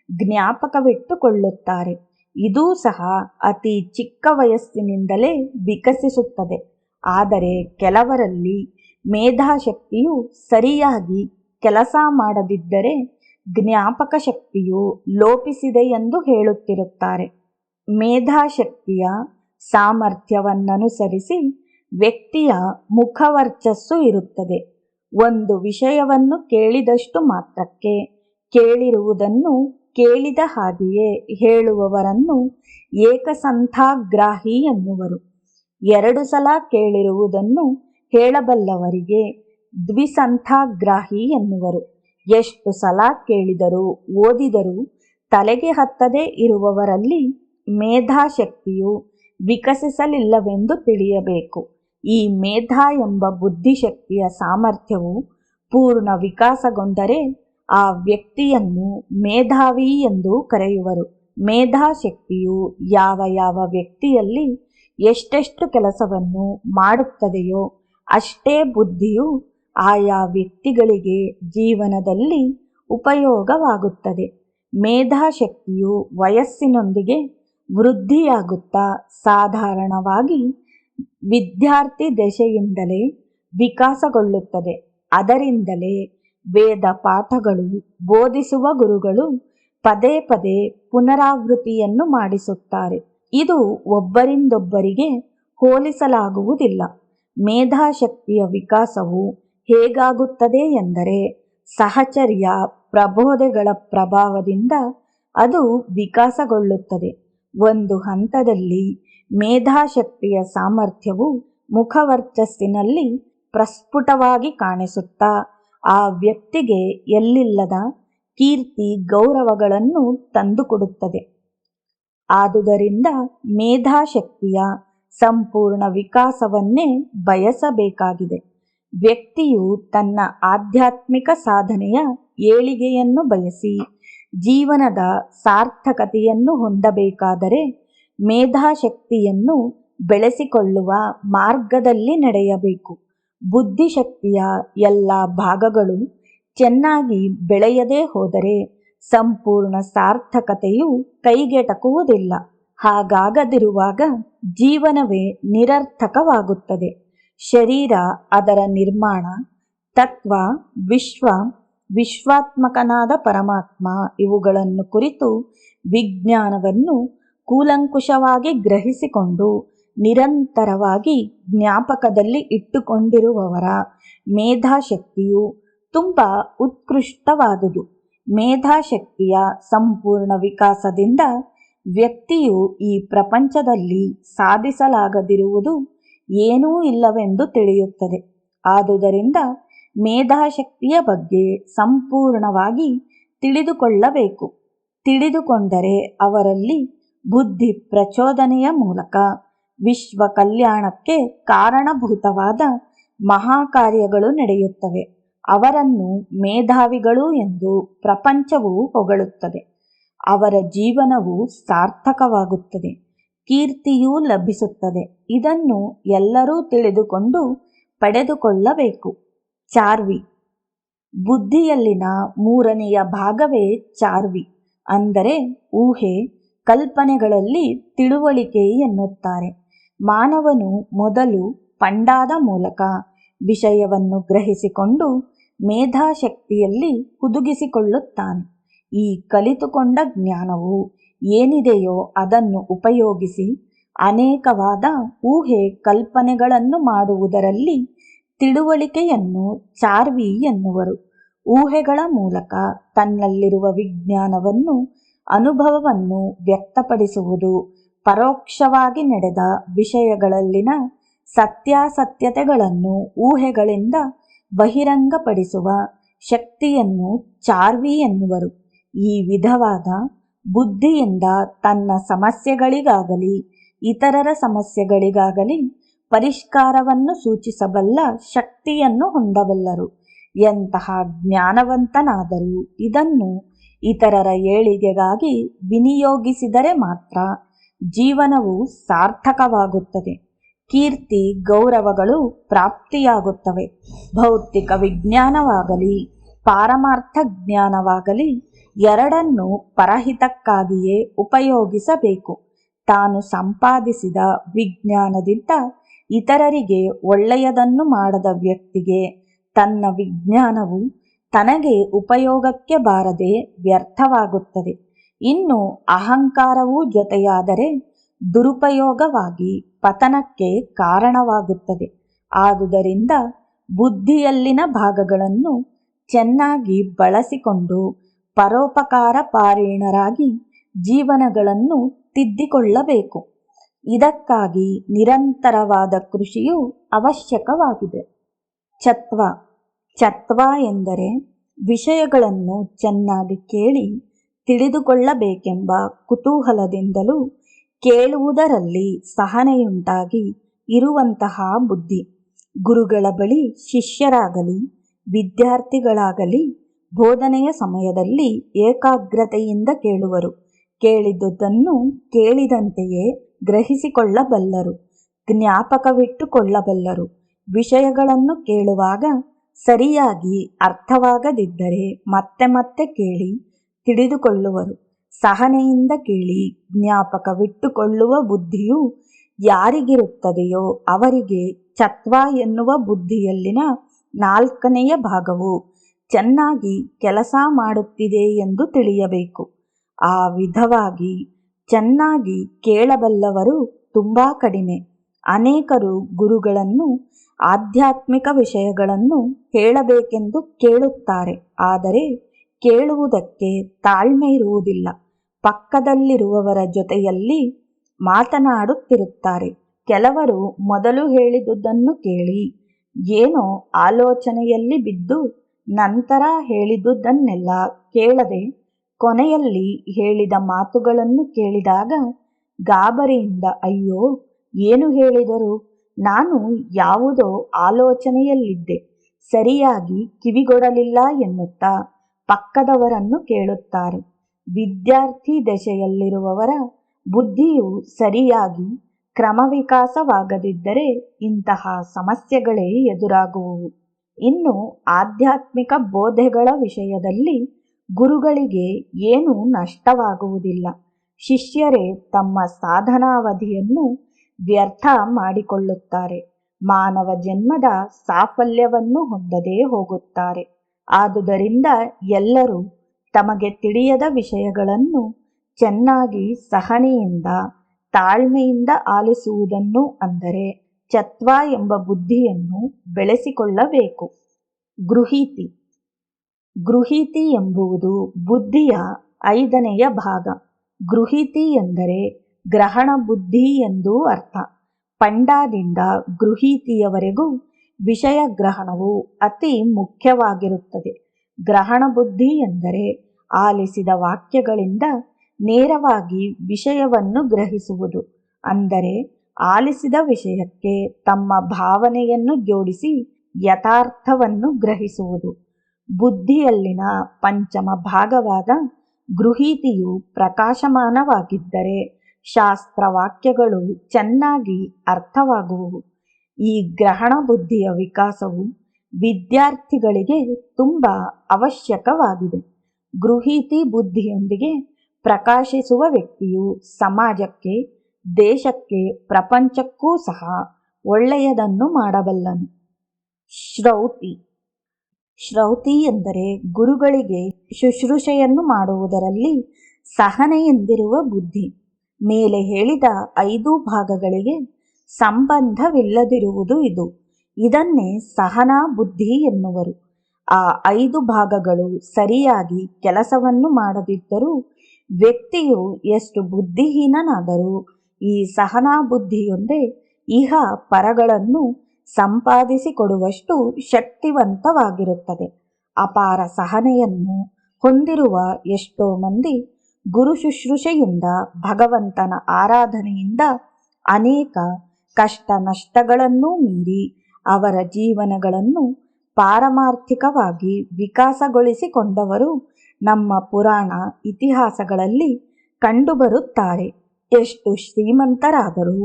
ಜ್ಞಾಪಕವಿಟ್ಟುಕೊಳ್ಳುತ್ತಾರೆ. ಇದೂ ಸಹ ಅತಿ ಚಿಕ್ಕ ವಯಸ್ಸಿನಿಂದಲೇ ವಿಕಸಿಸುತ್ತದೆ. ಆದರೆ ಕೆಲವರಲ್ಲಿ ಮೇಧಾಶಕ್ತಿಯು ಸರಿಯಾಗಿ ಕೆಲಸ ಮಾಡದಿದ್ದರೆ ಜ್ಞಾಪಕ ಶಕ್ತಿಯು ಲೋಪಿಸಿದೆ ಎಂದು ಹೇಳುತ್ತಿರುತ್ತಾರೆ. ಮೇಧಾಶಕ್ತಿಯ ಸಾಮರ್ಥ್ಯವನ್ನನುಸರಿಸಿ ವ್ಯಕ್ತಿಯ ಮುಖವರ್ಚಸ್ಸು ಇರುತ್ತದೆ. ಒಂದು ವಿಷಯವನ್ನು ಕೇಳಿದಷ್ಟು ಮಾತ್ರಕ್ಕೆ ಕೇಳಿರುವುದನ್ನು ಕೇಳಿದ ಹಾಗೆಯೇ ಹೇಳುವವರನ್ನು ಏಕಸಂಥಾಗ್ರಾಹಿ ಎನ್ನುವರು. 2 ಸಲ ಕೇಳಿರುವುದನ್ನು ಹೇಳಬಲ್ಲವರಿಗೆ ದ್ವಿಸಂಥಾಗ್ರಾಹಿ ಎನ್ನುವರು. ಎಷ್ಟು ಸಲ ಕೇಳಿದರೂ ಓದಿದರೂ ತಲೆಗೆ ಹತ್ತದೇ ಇರುವವರಲ್ಲಿ ಮೇಧಾಶಕ್ತಿಯು ವಿಕಸಿಸಲಿಲ್ಲವೆಂದು ತಿಳಿಯಬೇಕು. ಈ ಮೇಧ ಎಂಬ ಬುದ್ಧಿಶಕ್ತಿಯ ಸಾಮರ್ಥ್ಯವು ಪೂರ್ಣ ವಿಕಾಸಗೊಂಡರೆ ಆ ವ್ಯಕ್ತಿಯನ್ನು ಮೇಧಾವಿ ಎಂದು ಕರೆಯುವರು. ಮೇಧಾಶಕ್ತಿಯು ಯಾವ ಯಾವ ವ್ಯಕ್ತಿಯಲ್ಲಿ ಎಷ್ಟೆಷ್ಟು ಕೆಲಸವನ್ನು ಮಾಡುತ್ತದೆಯೋ ಅಷ್ಟೇ ಬುದ್ಧಿಯು ಆಯಾ ವ್ಯಕ್ತಿಗಳಿಗೆ ಜೀವನದಲ್ಲಿ ಉಪಯೋಗವಾಗುತ್ತದೆ. ಮೇಧಾಶಕ್ತಿಯು ವಯಸ್ಸಿನೊಂದಿಗೆ ವೃದ್ಧಿಯಾಗುತ್ತಾ ಸಾಧಾರಣವಾಗಿ ವಿದ್ಯಾರ್ಥಿ ದಶೆಯಿಂದಲೇ ವಿಕಾಸಗೊಳ್ಳುತ್ತದೆ. ಅದರಿಂದಲೇ ವೇದ ಪಾಠಗಳು ಬೋಧಿಸುವ ಗುರುಗಳು ಪದೇ ಪದೇ ಪುನರಾವೃತ್ತಿಯನ್ನು ಮಾಡಿಸುತ್ತಾರೆ. ಇದು ಒಬ್ಬರಿಂದೊಬ್ಬರಿಗೆ ಹೋಲಿಸಲಾಗುವುದಿಲ್ಲ. ಮೇಧಾಶಕ್ತಿಯ ವಿಕಾಸವು ಹೇಗಾಗುತ್ತದೆ ಎಂದರೆ ಸಹಚರ್ಯ ಪ್ರಬೋಧೆಗಳ ಪ್ರಭಾವದಿಂದ ಅದು ವಿಕಾಸಗೊಳ್ಳುತ್ತದೆ. ಒಂದು ಹಂತದಲ್ಲಿ ಮೇಧಾಶಕ್ತಿಯ ಸಾಮರ್ಥ್ಯವು ಮುಖವರ್ಚಸ್ಸಿನಲ್ಲಿ ಪ್ರಸ್ಫುಟವಾಗಿ ಕಾಣಿಸುತ್ತಾ ಆ ವ್ಯಕ್ತಿಗೆ ಎಲ್ಲಿಲ್ಲದ ಕೀರ್ತಿ ಗೌರವಗಳನ್ನು ತಂದುಕೊಡುತ್ತದೆ. ಆದುದರಿಂದ ಮೇಧಾಶಕ್ತಿಯ ಸಂಪೂರ್ಣ ವಿಕಾಸವನ್ನೇ ಬಯಸಬೇಕಾಗಿದೆ. ವ್ಯಕ್ತಿಯು ತನ್ನ ಆಧ್ಯಾತ್ಮಿಕ ಸಾಧನೆಯ ಏಳಿಗೆಯನ್ನು ಬಯಸಿ ಜೀವನದ ಸಾರ್ಥಕತೆಯನ್ನು ಹೊಂದಬೇಕಾದರೆ ಮೇಧಾಶಕ್ತಿಯನ್ನು ಬೆಳೆಸಿಕೊಳ್ಳುವ ಮಾರ್ಗದಲ್ಲಿ ನಡೆಯಬೇಕು. ಬುದ್ಧಿಶಕ್ತಿಯ ಎಲ್ಲ ಭಾಗಗಳು ಚೆನ್ನಾಗಿ ಬೆಳೆಯದೇ ಹೋದರೆ ಸಂಪೂರ್ಣ ಸಾರ್ಥಕತೆಯು ಕೈಗೆಟಕುವುದಿಲ್ಲ. ಹಾಗಾಗದಿರುವಾಗ ಜೀವನವೇ ನಿರರ್ಥಕವಾಗುತ್ತದೆ. ಶರೀರ, ಅದರ ನಿರ್ಮಾಣ, ತತ್ವ, ವಿಶ್ವ, ವಿಶ್ವಾತ್ಮಕನಾದ ಪರಮಾತ್ಮ ಇವುಗಳನ್ನು ಕುರಿತು ವಿಜ್ಞಾನವನ್ನು ಕೂಲಂಕುಷವಾಗಿ ಗ್ರಹಿಸಿಕೊಂಡು ನಿರಂತರವಾಗಿ ಜ್ಞಾಪಕದಲ್ಲಿ ಇಟ್ಟುಕೊಂಡಿರುವವರ ಮೇಧಾಶಕ್ತಿಯು ತುಂಬ ಉತ್ಕೃಷ್ಟವಾದುದು. ಮೇಧಾಶಕ್ತಿಯ ಸಂಪೂರ್ಣ ವಿಕಾಸದಿಂದ ವ್ಯಕ್ತಿಯು ಈ ಪ್ರಪಂಚದಲ್ಲಿ ಸಾಧಿಸಲಾಗದಿರುವುದು ಏನೂ ಇಲ್ಲವೆಂದು ತಿಳಿಯುತ್ತದೆ. ಆದುದರಿಂದ ಮೇಧಾಶಕ್ತಿಯ ಬಗ್ಗೆ ಸಂಪೂರ್ಣವಾಗಿ ತಿಳಿದುಕೊಳ್ಳಬೇಕು. ತಿಳಿದುಕೊಂಡರೆ ಅವರಲ್ಲಿ ಬುದ್ಧಿ ಪ್ರಚೋದನೆಯ ಮೂಲಕ ವಿಶ್ವ ಕಲ್ಯಾಣಕ್ಕೆ ಕಾರಣಭೂತವಾದ ಮಹಾಕಾರ್ಯಗಳು ನಡೆಯುತ್ತವೆ. ಅವರನ್ನು ಮೇಧಾವಿಗಳು ಎಂದು ಪ್ರಪಂಚವು ಹೊಗಳುತ್ತದೆ. ಅವರ ಜೀವನವು ಸಾರ್ಥಕವಾಗುತ್ತದೆ, ಕೀರ್ತಿಯೂ ಲಭಿಸುತ್ತದೆ. ಇದನ್ನು ಎಲ್ಲರೂ ತಿಳಿದುಕೊಂಡು ಪಡೆದುಕೊಳ್ಳಬೇಕು. ಚಾರ್ವಿ. ಬುದ್ಧಿಯಲ್ಲಿನ ಮೂರನೆಯ ಭಾಗವೇ ಚಾರ್ವಿ, ಅಂದರೆ ಊಹೆ, ಕಲ್ಪನೆಗಳಲ್ಲಿ ತಿಳುವಳಿಕೆ ಎನ್ನುತ್ತಾರೆ. ಮಾನವನು ಮೊದಲು ಪಂಡಾದ ಮೂಲಕ ವಿಷಯವನ್ನು ಗ್ರಹಿಸಿಕೊಂಡು ಮೇಧಾಶಕ್ತಿಯಲ್ಲಿ ಹುದುಗಿಸಿಕೊಳ್ಳುತ್ತಾನೆ. ಈ ಕಲಿತುಕೊಂಡ ಜ್ಞಾನವು ಏನಿದೆಯೋ ಅದನ್ನು ಉಪಯೋಗಿಸಿ ಅನೇಕವಾದ ಊಹೆ ಕಲ್ಪನೆಗಳನ್ನು ಮಾಡುವುದರಲ್ಲಿ ತಿಳುವಳಿಕೆಯನ್ನು ಚಾರ್ವಿ ಎನ್ನುವರು. ಊಹೆಗಳ ಮೂಲಕ ತನ್ನಲ್ಲಿರುವ ವಿಜ್ಞಾನವನ್ನು, ಅನುಭವವನ್ನು ವ್ಯಕ್ತಪಡಿಸುವುದು, ಪರೋಕ್ಷವಾಗಿ ನಡೆದ ವಿಷಯಗಳಲ್ಲಿನ ಸತ್ಯಾಸತ್ಯತೆಗಳನ್ನು ಊಹೆಗಳಿಂದ ಬಹಿರಂಗಪಡಿಸುವ ಶಕ್ತಿಯನ್ನು ಚಾರ್ವಿ ಎನ್ನುವರು. ಈ ವಿಧವಾದ ಬುದ್ಧಿಯಿಂದ ತನ್ನ ಸಮಸ್ಯೆಗಳಿಗಾಗಲಿ ಇತರರ ಸಮಸ್ಯೆಗಳಿಗಾಗಲಿ ಪರಿಷ್ಕಾರವನ್ನು ಸೂಚಿಸಬಲ್ಲ ಶಕ್ತಿಯನ್ನು ಹೊಂದಬಲ್ಲರು. ಎಂತಹ ಜ್ಞಾನವಂತನಾದರೂ ಇದನ್ನು ಇತರರ ಏಳಿಗೆಗಾಗಿ ವಿನಿಯೋಗಿಸಿದರೆ ಮಾತ್ರ ಜೀವನವು ಸಾರ್ಥಕವಾಗುತ್ತದೆ. ಕೀರ್ತಿ ಗೌರವಗಳು ಪ್ರಾಪ್ತಿಯಾಗುತ್ತವೆ. ಭೌತಿಕ ವಿಜ್ಞಾನವಾಗಲಿ ಪಾರಮಾರ್ಥ ಜ್ಞಾನವಾಗಲಿ ಎರಡನ್ನೂ ಪರಹಿತಕ್ಕಾಗಿಯೇ ಉಪಯೋಗಿಸಬೇಕು. ತಾನು ಸಂಪಾದಿಸಿದ ವಿಜ್ಞಾನದಿಂದ ಇತರರಿಗೆ ಒಳ್ಳೆಯದನ್ನು ಮಾಡದ ವ್ಯಕ್ತಿಗೆ ತನ್ನ ವಿಜ್ಞಾನವು ತನಗೆ ಉಪಯೋಗಕ್ಕೆ ಬಾರದೆ ವ್ಯರ್ಥವಾಗುತ್ತದೆ. ಇನ್ನು ಅಹಂಕಾರವೂ ಜೊತೆಯಾದರೆ ದುರುಪಯೋಗವಾಗಿ ಪತನಕ್ಕೆ ಕಾರಣವಾಗುತ್ತದೆ. ಆದುದರಿಂದ ಬುದ್ಧಿಯಲ್ಲಿನ ಭಾಗಗಳನ್ನು ಚೆನ್ನಾಗಿ ಬಳಸಿಕೊಂಡು ಪರೋಪಕಾರ ಪಾರೀಣರಾಗಿ ಜೀವನಗಳನ್ನು ತಿದ್ದಿಕೊಳ್ಳಬೇಕು. ಇದಕ್ಕಾಗಿ ನಿರಂತರವಾದ ಕೃಷಿಯು ಅವಶ್ಯಕವಾಗಿದೆ. ಚತ್ವ. ಚತ್ವ ಎಂದರೆ ವಿಷಯಗಳನ್ನು ಚೆನ್ನಾಗಿ ಕೇಳಿ ತಿಳಿದುಕೊಳ್ಳಬೇಕೆಂಬ ಕುತೂಹಲದಿಂದಲೂ ಕೇಳುವುದರಲ್ಲಿ ಸಹನೆಯುಂಟಾಗಿ ಇರುವಂತಹ ಬುದ್ಧಿ. ಗುರುಗಳ ಬಳಿ ಶಿಷ್ಯರಾಗಲಿ ವಿದ್ಯಾರ್ಥಿಗಳಾಗಲಿ ಬೋಧನೆಯ ಸಮಯದಲ್ಲಿ ಏಕಾಗ್ರತೆಯಿಂದ ಕೇಳುವರು. ಕೇಳಿದುದನ್ನು ಕೇಳಿದಂತೆಯೇ ಗ್ರಹಿಸಿಕೊಳ್ಳಬಲ್ಲರು, ಜ್ಞಾಪಕವಿಟ್ಟುಕೊಳ್ಳಬಲ್ಲರು. ವಿಷಯಗಳನ್ನು ಕೇಳುವಾಗ ಸರಿಯಾಗಿ ಅರ್ಥವಾಗದಿದ್ದರೆ ಮತ್ತೆ ಮತ್ತೆ ಕೇಳಿ ತಿಳಿದುಕೊಳ್ಳುವರು. ಸಹನೆಯಿಂದ ಕೇಳಿ ಜ್ಞಾಪಕವಿಟ್ಟುಕೊಳ್ಳುವ ಬುದ್ಧಿಯು ಯಾರಿಗಿರುತ್ತದೆಯೋ ಅವರಿಗೆ ಚತ್ವ ಎನ್ನುವ ಬುದ್ಧಿಯಲ್ಲಿನ 4ನೆಯ ಭಾಗವು ಚೆನ್ನಾಗಿ ಕೆಲಸ ಮಾಡುತ್ತಿದೆ ಎಂದು ತಿಳಿಯಬೇಕು. ಆ ವಿಧವಾಗಿ ಚೆನ್ನಾಗಿ ಕೇಳಬಲ್ಲವರು ತುಂಬ ಕಡಿಮೆ. ಅನೇಕರು ಗುರುಗಳನ್ನು ಆಧ್ಯಾತ್ಮಿಕ ವಿಷಯಗಳನ್ನು ಹೇಳಬೇಕೆಂದು ಕೇಳುತ್ತಾರೆ, ಆದರೆ ಕೇಳುವುದಕ್ಕೆ ತಾಳ್ಮೆ ಇರುವುದಿಲ್ಲ. ಪಕ್ಕದಲ್ಲಿರುವವರ ಜೊತೆಯಲ್ಲಿ ಮಾತನಾಡುತ್ತಿರುತ್ತಾರೆ. ಕೆಲವರು ಮೊದಲು ಹೇಳಿದುದನ್ನು ಕೇಳಿ ಏನೋ ಆಲೋಚನೆಯಲ್ಲಿ ಬಿದ್ದು ನಂತರ ಹೇಳಿದುದನ್ನೆಲ್ಲ ಕೇಳದೆ ಕೊನೆಯಲ್ಲಿ ಹೇಳಿದ ಮಾತುಗಳನ್ನು ಕೇಳಿದಾಗ ಗಾಬರಿಯಿಂದ ಅಯ್ಯೋ ಏನು ಹೇಳಿದರು, ನಾನು ಯಾವುದೋ ಆಲೋಚನೆಯಲ್ಲಿದ್ದೆ, ಸರಿಯಾಗಿ ಕಿವಿಗೊಡಲಿಲ್ಲ ಎನ್ನುತ್ತಾ ಪಕ್ಕದವರನ್ನು ಕೇಳುತ್ತಾರೆ. ವಿದ್ಯಾರ್ಥಿ ದಶೆಯಲ್ಲಿರುವವರ ಬುದ್ಧಿಯು ಸರಿಯಾಗಿ ಕ್ರಮವಿಕಾಸವಾಗದಿದ್ದರೆ ಇಂತಹ ಸಮಸ್ಯೆಗಳೇ ಎದುರಾಗುವುವು. ಇನ್ನು ಆಧ್ಯಾತ್ಮಿಕ ಬೋಧೆಗಳ ವಿಷಯದಲ್ಲಿ ಗುರುಗಳಿಗೆ ಏನೂ ನಷ್ಟವಾಗುವುದಿಲ್ಲ. ಶಿಷ್ಯರೇ ತಮ್ಮ ಸಾಧನಾವಧಿಯನ್ನು ವ್ಯರ್ಥ ಮಾಡಿಕೊಳ್ಳುತ್ತಾರೆ. ಮಾನವ ಜನ್ಮದ ಸಾಫಲ್ಯವನ್ನು ಹೊಂದದೇ ಹೋಗುತ್ತಾರೆ. ಆದುದರಿಂದ ಎಲ್ಲರೂ ತಮಗೆ ತಿಳಿಯದ ವಿಷಯಗಳನ್ನು ಚೆನ್ನಾಗಿ ಸಹನೆಯಿಂದ ತಾಳ್ಮೆಯಿಂದ ಆಲಿಸುವುದನ್ನು, ಅಂದರೆ ಚತ್ವ ಎಂಬ ಬುದ್ಧಿಯನ್ನು ಬೆಳೆಸಿಕೊಳ್ಳಬೇಕು. ಗೃಹೀತಿ. ಗೃಹೀತಿ ಎಂಬುದು ಬುದ್ಧಿಯ 5ನೆಯ ಭಾಗ. ಗೃಹೀತಿ ಎಂದರೆ ಗ್ರಹಣ ಬುದ್ಧಿ ಎಂದೂ ಅರ್ಥ. ಪಂಡಾದಿಂದ ಗೃಹೀತಿಯವರೆಗೂ ವಿಷಯ ಗ್ರಹಣವು ಅತಿ ಮುಖ್ಯವಾಗಿರುತ್ತದೆ. ಗ್ರಹಣ ಬುದ್ಧಿ ಎಂದರೆ ಆಲಿಸಿದ ವಾಕ್ಯಗಳಿಂದ ನೇರವಾಗಿ ವಿಷಯವನ್ನು ಗ್ರಹಿಸುವುದು, ಅಂದರೆ ಆಲಿಸಿದ ವಿಷಯಕ್ಕೆ ತಮ್ಮ ಭಾವನೆಯನ್ನು ಜೋಡಿಸಿ ಯಥಾರ್ಥವನ್ನು ಗ್ರಹಿಸುವುದು. ಬುದ್ಧಿಯಲ್ಲಿನ ಪಂಚಮ ಭಾಗವಾದ ಗೃಹೀತಿಯು ಪ್ರಕಾಶಮಾನವಾಗಿದ್ದರೆ ಶಾಸ್ತ್ರವಾಕ್ಯಗಳು ಚೆನ್ನಾಗಿ ಅರ್ಥವಾಗುವುವು. ಈ ಗ್ರಹಣ ಬುದ್ಧಿಯ ವಿಕಾಸವು ವಿದ್ಯಾರ್ಥಿಗಳಿಗೆ ತುಂಬ ಅವಶ್ಯಕವಾಗಿದೆ. ಗೃಹೀತಿ ಬುದ್ಧಿಯೊಂದಿಗೆ ಪ್ರಕಾಶಿಸುವ ವ್ಯಕ್ತಿಯು ಸಮಾಜಕ್ಕೆ, ದೇಶಕ್ಕೆ, ಪ್ರಪಂಚಕ್ಕೂ ಸಹ ಒಳ್ಳೆಯದನ್ನು ಮಾಡಬಲ್ಲನು. ಶ್ರೌತಿ. ಶ್ರೌತಿ ಎಂದರೆ ಗುರುಗಳಿಗೆ ಶುಶ್ರೂಷೆಯನ್ನು ಮಾಡುವುದರಲ್ಲಿ ಸಹನೆಯಿಂದಿರುವ ಬುದ್ಧಿ. ಮೇಲೆ ಹೇಳಿದ 5 ಭಾಗಗಳಿಗೆ ಸಂಬಂಧವಿಲ್ಲದಿರುವುದು ಇದು. ಇದನ್ನೇ ಸಹನಾ ಬುದ್ಧಿ ಎನ್ನುವರು. ಆ 5 ಭಾಗಗಳು ಸರಿಯಾಗಿ ಕೆಲಸವನ್ನು ಮಾಡದಿದ್ದರೂ ವ್ಯಕ್ತಿಯು ಎಷ್ಟು ಬುದ್ಧಿಹೀನನಾದರೂ ಈ ಸಹನಾ ಬುದ್ಧಿಯೊಂದೇ ಇಹ ಪರಗಳನ್ನು ಸಂಪಾದಿಸಿಕೊಡುವಷ್ಟು ಶಕ್ತಿವಂತವಾಗಿರುತ್ತದೆ. ಅಪಾರ ಸಹನೆಯನ್ನು ಹೊಂದಿರುವ ಎಷ್ಟೋ ಮಂದಿ ಗುರು ಶುಶ್ರೂಷೆಯಿಂದ, ಭಗವಂತನ ಆರಾಧನೆಯಿಂದ ಅನೇಕ ಕಷ್ಟ ನಷ್ಟಗಳನ್ನೂ ಮೀರಿ ಅವರ ಜೀವನಗಳನ್ನು ಪಾರಮಾರ್ಥಿಕವಾಗಿ ವಿಕಾಸಗೊಳಿಸಿಕೊಂಡವರು ನಮ್ಮ ಪುರಾಣ ಇತಿಹಾಸಗಳಲ್ಲಿ ಕಂಡುಬರುತ್ತಾರೆ. ಎಷ್ಟು ಶ್ರೀಮಂತರಾದರೂ,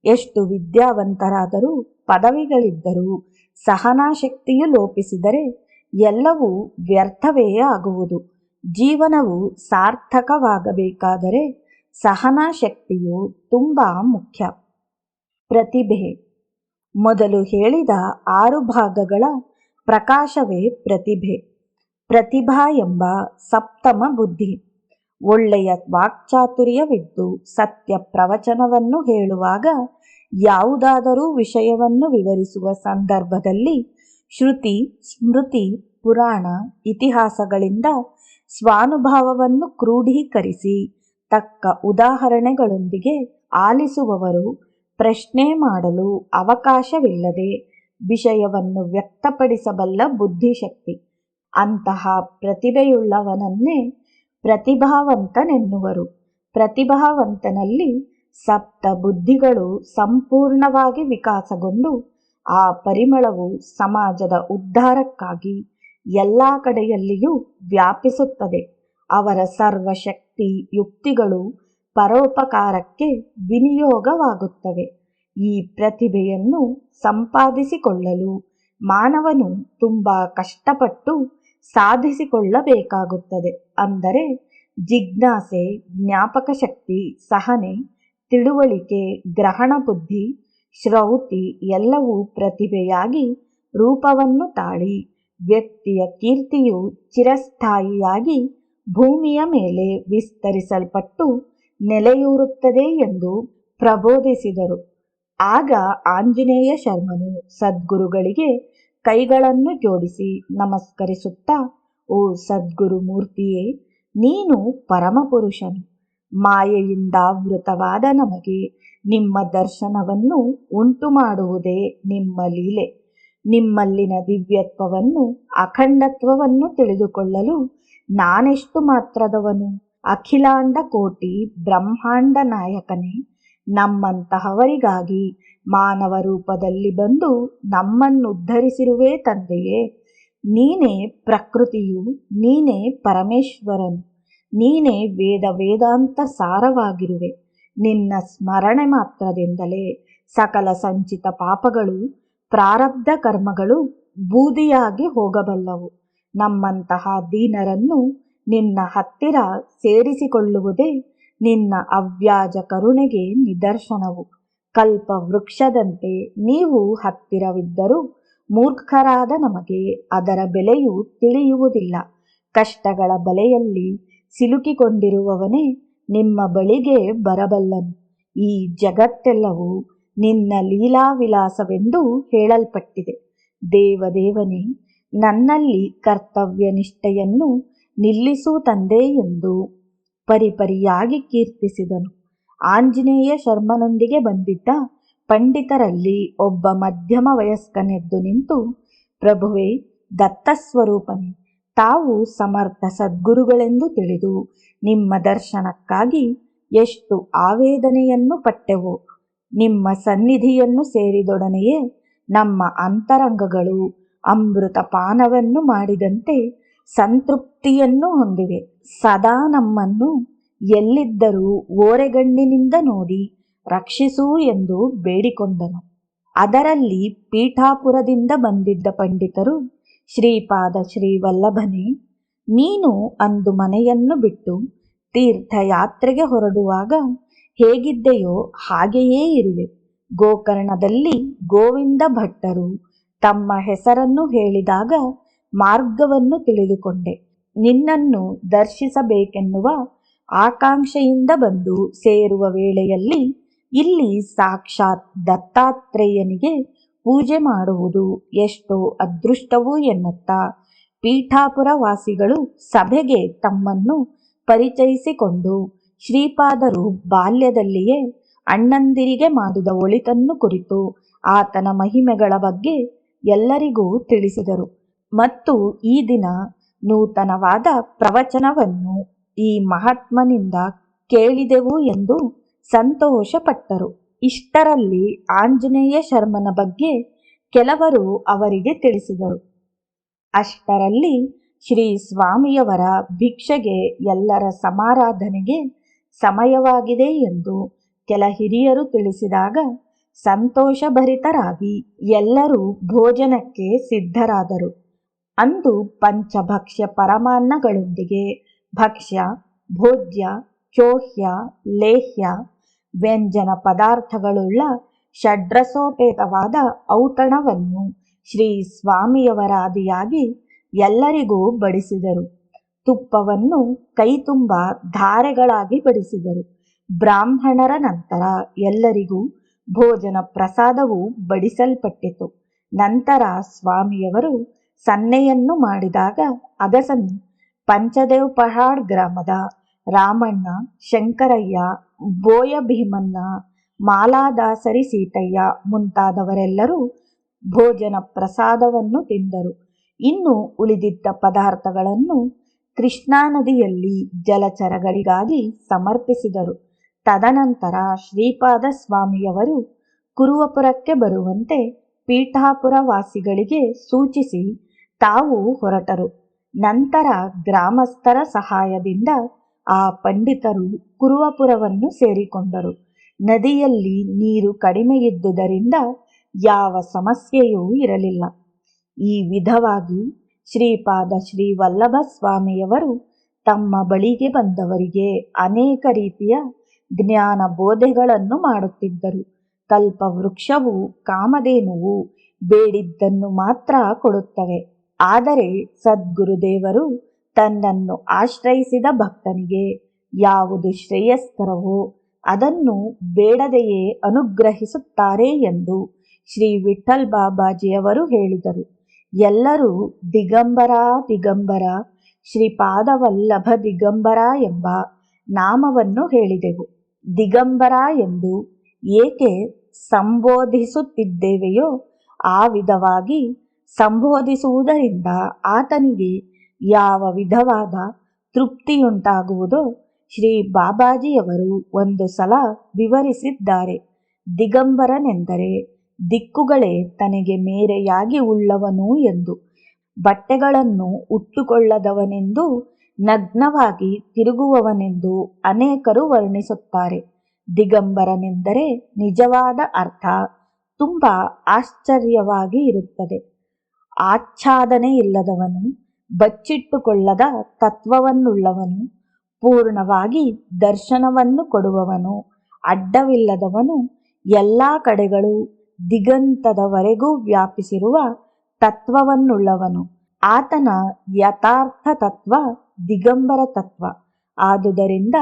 ಎಷ್ಟು ವಿದ್ಯಾವಂತರಾದರೂ, ಪದವಿಗಳಿದ್ದರೂ ಸಹನಾಶಕ್ತಿಯು ಲೋಪಿಸಿದರೆ ಎಲ್ಲವೂ ವ್ಯರ್ಥವೇ ಆಗುವುದು. ಜೀವನವು ಸಾರ್ಥಕವಾಗಬೇಕಾದರೆ ಸಹನಾಶಕ್ತಿಯು ತುಂಬ ಮುಖ್ಯ. ಪ್ರತಿಭೆ. ಮೊದಲು ಹೇಳಿದ 6 ಭಾಗಗಳ ಪ್ರಕಾಶವೇ ಪ್ರತಿಭೆ. ಪ್ರತಿಭಾ ಎಂಬ ಸಪ್ತಮ ಬುದ್ಧಿ. ಒಳ್ಳೆಯ ವಾಕ್ಚಾತುರ್ಯವಿದ್ದು ಸತ್ಯ ಪ್ರವಚನವನ್ನು ಹೇಳುವಾಗ ಯಾವುದಾದರೂ ವಿಷಯವನ್ನು ವಿವರಿಸುವ ಸಂದರ್ಭದಲ್ಲಿ ಶ್ರುತಿ, ಸ್ಮೃತಿ, ಪುರಾಣ, ಇತಿಹಾಸಗಳಿಂದ ಸ್ವಾನುಭಾವವನ್ನು ಕ್ರೋಢೀಕರಿಸಿ ತಕ್ಕ ಉದಾಹರಣೆಗಳೊಂದಿಗೆ ಆಲಿಸುವವರು ಪ್ರಶ್ನೆ ಮಾಡಲು ಅವಕಾಶವಿಲ್ಲದೆ ವಿಷಯವನ್ನು ವ್ಯಕ್ತಪಡಿಸಬಲ್ಲ ಬುದ್ಧಿಶಕ್ತಿ. ಅಂತಹ ಪ್ರತಿಭೆಯುಳ್ಳವನನ್ನೇ ಪ್ರತಿಭಾವಂತನೆನ್ನುವರು. ಪ್ರತಿಭಾವಂತನಲ್ಲಿ ಸಪ್ತ ಬುದ್ಧಿಗಳು ಸಂಪೂರ್ಣವಾಗಿ ವಿಕಾಸಗೊಂಡು ಆ ಪರಿಮಳವು ಸಮಾಜದ ಉದ್ಧಾರಕ್ಕಾಗಿ ಎಲ್ಲ ಕಡೆಯಲ್ಲಿಯೂ ವ್ಯಾಪಿಸುತ್ತದೆ. ಅವರ ಸರ್ವಶಕ್ತಿ ಯುಕ್ತಿಗಳು ಪರೋಪಕಾರಕ್ಕೆ ವಿನಿಯೋಗವಾಗುತ್ತವೆ. ಈ ಪ್ರತಿಭೆಯನ್ನು ಸಂಪಾದಿಸಿಕೊಳ್ಳಲು ಮಾನವನು ತುಂಬಾ ಕಷ್ಟಪಟ್ಟು ಸಾಧಿಸಿಕೊಳ್ಳಬೇಕಾಗುತ್ತದೆ. ಅಂದರೆ ಜಿಜ್ಞಾಸೆ, ಜ್ಞಾಪಕ ಶಕ್ತಿ, ಸಹನೆ, ತಿಳುವಳಿಕೆ, ಗ್ರಹಣ ಬುದ್ಧಿ, ಶ್ರೌತಿ ಎಲ್ಲವೂ ಪ್ರತಿಭೆಯಾಗಿ ರೂಪವನ್ನು ತಾಳಿ ವ್ಯಕ್ತಿಯ ಕೀರ್ತಿಯು ಚಿರಸ್ಥಾಯಿಯಾಗಿ ಭೂಮಿಯ ಮೇಲೆ ವಿಸ್ತರಿಸಲ್ಪಟ್ಟು ನೆಲೆಯೂರುತ್ತದೆ ಎಂದು ಪ್ರಬೋಧಿಸಿದರು. ಆಗ ಆಂಜನೇಯ ಶರ್ಮನು ಸದ್ಗುರುಗಳಿಗೆ ಕೈಗಳನ್ನು ಜೋಡಿಸಿ ನಮಸ್ಕರಿಸುತ್ತಾ, ಓ ಸದ್ಗುರು ಮೂರ್ತಿಯೇ, ನೀನು ಪರಮಪುರುಷನು. ಮಾಯೆಯಿಂದಾವೃತವಾದ ನಮಗೆ ನಿಮ್ಮ ದರ್ಶನವನ್ನು ಉಂಟು ಮಾಡುವುದೇ ನಿಮ್ಮ ಲೀಲೆ. ನಿಮ್ಮಲ್ಲಿನ ದಿವ್ಯತ್ವವನ್ನು, ಅಖಂಡತ್ವವನ್ನು ತಿಳಿದುಕೊಳ್ಳಲು ನಾನೆಷ್ಟು ಮಾತ್ರದವನು. ಅಖಿಲಾಂಡ ಕೋಟಿ ಬ್ರಹ್ಮಾಂಡ ನಾಯಕನೇ, ನಮ್ಮಂತಹವರಿಗಾಗಿ ಮಾನವ ರೂಪದಲ್ಲಿ ಬಂದು ನಮ್ಮನ್ನುದ್ಧರಿಸಿರುವೆ ತಂದೆಯೇ. ನೀನೇ ಪ್ರಕೃತಿಯು, ನೀನೇ ಪರಮೇಶ್ವರನು, ನೀನೇ ವೇದ ವೇದಾಂತ ಸಾರವಾಗಿರುವೆ. ನಿನ್ನ ಸ್ಮರಣೆ ಮಾತ್ರದಿಂದಲೇ ಸಕಲ ಸಂಚಿತ ಪಾಪಗಳು, ಪ್ರಾರಬ್ಧ ಕರ್ಮಗಳು ಬೂದಿಯಾಗಿ ಹೋಗಬಲ್ಲವು. ನಮ್ಮಂತಹ ದೀನರನ್ನು ನಿನ್ನ ಹತ್ತಿರ ಸೇರಿಸಿಕೊಳ್ಳುವುದೇ ನಿನ್ನ ಅವ್ಯಾಜ ಕರುಣೆಗೆ ನಿದರ್ಶನವು. ಕಲ್ಪ ವೃಕ್ಷದಂತೆ ನೀವು ಹತ್ತಿರವಿದ್ದರೂ ಮೂರ್ಖರಾದ ನಮಗೆ ಅದರ ಬೆಲೆಯು ತಿಳಿಯುವುದಿಲ್ಲ. ಕಷ್ಟಗಳ ಬಲೆಯಲ್ಲಿ ಸಿಲುಕಿಕೊಂಡಿರುವವನೇ ನಿಮ್ಮ ಬಳಿಗೆ ಬರಬಲ್ಲನು. ಈ ಜಗತ್ತೆಲ್ಲವೂ ನಿನ್ನ ಲೀಲಾವಿಲಾಸವೆಂದು ಹೇಳಲ್ಪಟ್ಟಿದೆ. ದೇವದೇವನೇ, ನನ್ನಲ್ಲಿ ಕರ್ತವ್ಯ ನಿಷ್ಠೆಯನ್ನು ನಿಲ್ಲಿಸು ತಂದೆ ಎಂದು ಪರಿಪರಿಯಾಗಿ ಕೀರ್ತಿಸಿದನು. ಆಂಜನೇಯ ಶರ್ಮನೊಂದಿಗೆ ಬಂದಿದ್ದ ಪಂಡಿತರಲ್ಲಿ ಒಬ್ಬ ಮಧ್ಯಮ ವಯಸ್ಕನೆದ್ದು ನಿಂತು, ಪ್ರಭುವೇ, ದತ್ತಸ್ವರೂಪನೇ, ತಾವು ಸಮರ್ಥ ಸದ್ಗುರುಗಳೆಂದು ತಿಳಿದು ನಿಮ್ಮ ದರ್ಶನಕ್ಕಾಗಿ ಎಷ್ಟು ಆವೇದನೆಯನ್ನು ಪಟ್ಟೆವು. ನಿಮ್ಮ ಸನ್ನಿಧಿಯನ್ನು ಸೇರಿದೊಡನೆಯೇ ನಮ್ಮ ಅಂತರಂಗಗಳು ಅಮೃತ ಪಾನವನ್ನು ಮಾಡಿದಂತೆ ಸಂತೃಪ್ತಿಯನ್ನು ಹೊಂದಿವೆ. ಸದಾ ನಮ್ಮನ್ನು ಎಲ್ಲಿದ್ದರೂ ಓರೆಗಣ್ಣಿನಿಂದ ನೋಡಿ ರಕ್ಷಿಸು ಎಂದು ಬೇಡಿಕೊಂಡನು. ಅದರಲ್ಲಿ ಪೀಠಾಪುರದಿಂದ ಬಂದಿದ್ದ ಪಂಡಿತರು, ಶ್ರೀಪಾದ ಶ್ರೀವಲ್ಲಭನೇ, ನೀನು ಅಂದು ಮನೆಯನ್ನು ಬಿಟ್ಟು ತೀರ್ಥಯಾತ್ರೆಗೆ ಹೊರಡುವಾಗ ಹೇಗಿದ್ದೆಯೋ ಹಾಗೆಯೇ ಇರುವೆ. ಗೋಕರ್ಣದಲ್ಲಿ ಗೋವಿಂದ ಭಟ್ಟರು ತಮ್ಮ ಹೆಸರನ್ನು ಹೇಳಿದಾಗ ಮಾರ್ಗವನ್ನು ತಿಳಿದುಕೊಂಡೆ. ನಿನ್ನನ್ನು ದರ್ಶಿಸಬೇಕೆನ್ನುವ ಆಕಾಂಕ್ಷೆಯಿಂದ ಬಂದು ಸೇರುವ ವೇಳೆಯಲ್ಲಿ ಇಲ್ಲಿ ಸಾಕ್ಷಾತ್ ದತ್ತಾತ್ರೇಯನಿಗೆ ಪೂಜೆ ಮಾಡುವುದು ಎಷ್ಟೋ ಅದೃಷ್ಟವು ಎನ್ನುತ್ತಾ ಪೀಠಾಪುರ ವಾಸಿಗಳು ಸಭೆಗೆ ತಮ್ಮನ್ನು ಪರಿಚಯಿಸಿಕೊಂಡು, ಶ್ರೀಪಾದರು ಬಾಲ್ಯದಲ್ಲಿಯೇ ಅಣ್ಣಂದಿರಿಗೆ ಮಾಡಿದ ಒಳಿತನ್ನು ಕುರಿತು ಆತನ ಮಹಿಮೆಗಳ ಬಗ್ಗೆ ಎಲ್ಲರಿಗೂ ತಿಳಿಸಿದರು. ಮತ್ತು ಈ ದಿನ ನೂತನವಾದ ಪ್ರವಚನವನ್ನು ಈ ಮಹಾತ್ಮನಿಂದ ಕೇಳಿದೆವು ಎಂದು ಸಂತೋಷಪಟ್ಟರು. ಇಷ್ಟರಲ್ಲಿ ಆಂಜನೇಯ ಶರ್ಮನ ಬಗ್ಗೆ ಕೆಲವರು ಅವರಿಗೆ ತಿಳಿಸಿದರು. ಅಷ್ಟರಲ್ಲಿ ಶ್ರೀ ಸ್ವಾಮಿಯವರ ಭಿಕ್ಷೆಗೆ ಎಲ್ಲರ ಸಮಾರಾಧನೆಗೆ ಸಮಯವಾಗಿದೆ ಎಂದು ಕೆಲ ಹಿರಿಯರು ತಿಳಿಸಿದಾಗ ಸಂತೋಷಭರಿತರಾಗಿ ಎಲ್ಲರೂ ಭೋಜನಕ್ಕೆ ಸಿದ್ಧರಾದರು. ಅಂದು ಪಂಚಭಕ್ಷ್ಯ ಪರಮಾನ್ನಗಳೊಂದಿಗೆ ಭಕ್ಷ್ಯ, ಭೋಜ್ಯ, ಚೋಹ್ಯ, ಲೇಹ್ಯ, ವ್ಯಂಜನ ಪದಾರ್ಥಗಳುಳ್ಳ ಷಡ್ರಸೋಪೇತವಾದ ಔತಣವನ್ನು ಶ್ರೀ ಸ್ವಾಮಿಯವರಾದಿಯಾಗಿ ಎಲ್ಲರಿಗೂ ಬಡಿಸಿದರು. ತುಪ್ಪವನ್ನು ಕೈತುಂಬ ಧಾರೆಗಳಾಗಿ ಬಡಿಸಿದರು. ಬ್ರಾಹ್ಮಣರ ನಂತರ ಎಲ್ಲರಿಗೂ ಭೋಜನ ಪ್ರಸಾದವು ಬಡಿಸಲ್ಪಟ್ಟಿತು. ನಂತರ ಸ್ವಾಮಿಯವರು ಸನ್ನೆಯನ್ನು ಮಾಡಿದಾಗ ಅಗಸನು ಪಂಚದೇವ್ ಪಹಾಡ್ ಗ್ರಾಮದ ರಾಮಣ್ಣ, ಶಂಕರಯ್ಯ, ಬೋಯ ಭೀಮಣ್ಣ, ಮಾಲಾದಾಸರಿ ಸೀತಯ್ಯ ಮುಂತಾದವರೆಲ್ಲರೂ ಭೋಜನ ಪ್ರಸಾದವನ್ನು ತಿಂದರು. ಇನ್ನು ಉಳಿದಿದ್ದ ಪದಾರ್ಥಗಳನ್ನು ಕೃಷ್ಣಾ ನದಿಯಲ್ಲಿ ಜಲಚರಗಳಿಗಾಗಿ ಸಮರ್ಪಿಸಿದರು. ತದನಂತರ ಶ್ರೀಪಾದ ಸ್ವಾಮಿಯವರು ಕುರುವಪುರಕ್ಕೆ ಬರುವಂತೆ ಪೀಠಾಪುರ ವಾಸಿಗಳಿಗೆ ಸೂಚಿಸಿ ತಾವು ಹೊರಟರು. ನಂತರ ಗ್ರಾಮಸ್ಥರ ಸಹಾಯದಿಂದ ಆ ಪಂಡಿತರು ಕುರುವಪುರವನ್ನು ಸೇರಿಕೊಂಡರು. ನದಿಯಲ್ಲಿ ನೀರು ಕಡಿಮೆಯಿದ್ದುದರಿಂದ ಯಾವ ಸಮಸ್ಯೆಯೂ ಇರಲಿಲ್ಲ. ಈ ವಿಧವಾಗಿ ಶ್ರೀಪಾದ ಶ್ರೀ ವಲ್ಲಭ ಸ್ವಾಮಿಯವರು ತಮ್ಮ ಬಳಿಗೆ ಬಂದವರಿಗೆ ಅನೇಕ ರೀತಿಯ ಜ್ಞಾನ ಬೋಧೆಗಳನ್ನು ಮಾಡುತ್ತಿದ್ದರು. ಕಲ್ಪವೃಕ್ಷವು, ಕಾಮಧೇನುವು ಬೇಡಿದ್ದನ್ನು ಮಾತ್ರ ಕೊಡುತ್ತವೆ. ಆದರೆ ಸದ್ಗುರುದೇವರು ತನ್ನನ್ನು ಆಶ್ರಯಿಸಿದ ಭಕ್ತನಿಗೆ ಯಾವುದು ಶ್ರೇಯಸ್ಕರವೋ ಅದನ್ನು ಬೇಡದೆಯೇ ಅನುಗ್ರಹಿಸುತ್ತಾರೆ ಎಂದು ಶ್ರೀ ವಿಠ್ಠಲ್ ಬಾಬಾಜಿಯವರು ಹೇಳಿದರು. ಎಲ್ಲರೂ ದಿಗಂಬರ ದಿಗಂಬರ ಶ್ರೀಪಾದವಲ್ಲಭ ದಿಗಂಬರ ಎಂಬ ನಾಮವನ್ನು ಹೇಳಿದೆವು. ದಿಗಂಬರ ಎಂದು ಏಕೆ ಸಂಬೋಧಿಸುತ್ತಿದ್ದೇವೆಯೋ ಆ ವಿಧವಾಗಿ ಸಂಬೋಧಿಸುವುದರಿಂದ ಆತನಿಗೆ ಯಾವ ವಿಧವಾದ ತೃಪ್ತಿಯುಂಟಾಗುವುದೋ ಶ್ರೀ ಬಾಬಾಜಿಯವರು ಒಂದು ಸಲ ವಿವರಿಸಿದ್ದಾರೆ. ದಿಗಂಬರನೆಂದರೆ ದಿಕ್ಕುಗಳೇ ತನಗೆ ಮೇರೆಯಾಗಿ ಉಳ್ಳವನು ಎಂದು. ಬಟ್ಟೆಗಳನ್ನು ಉಟ್ಟುಕೊಳ್ಳದವನೆಂದು, ನಗ್ನವಾಗಿ ತಿರುಗುವವನೆಂದು ಅನೇಕರು ವರ್ಣಿಸುತ್ತಾರೆ. ದಿಗಂಬರನೆಂದರೆ ನಿಜವಾದ ಅರ್ಥ ತುಂಬ ಆಶ್ಚರ್ಯವಾಗಿ ಇರುತ್ತದೆ. ಆಚ್ಛಾದನೆ ಇಲ್ಲದವನು, ಬಚ್ಚಿಟ್ಟುಕೊಳ್ಳದ ತತ್ವವನ್ನುಳ್ಳವನು, ಪೂರ್ಣವಾಗಿ ದರ್ಶನವನ್ನು ಕೊಡುವವನು, ಅಡ್ಡವಿಲ್ಲದವನು, ಎಲ್ಲ ಕಡೆಗಳು ದಿಗಂತದವರೆಗೂ ವ್ಯಾಪಿಸಿರುವ ತತ್ವವನ್ನುಳ್ಳವನು. ಆತನ ಯಥಾರ್ಥ ತತ್ವ ದಿಗಂಬರ ತತ್ವ. ಆದುದರಿಂದ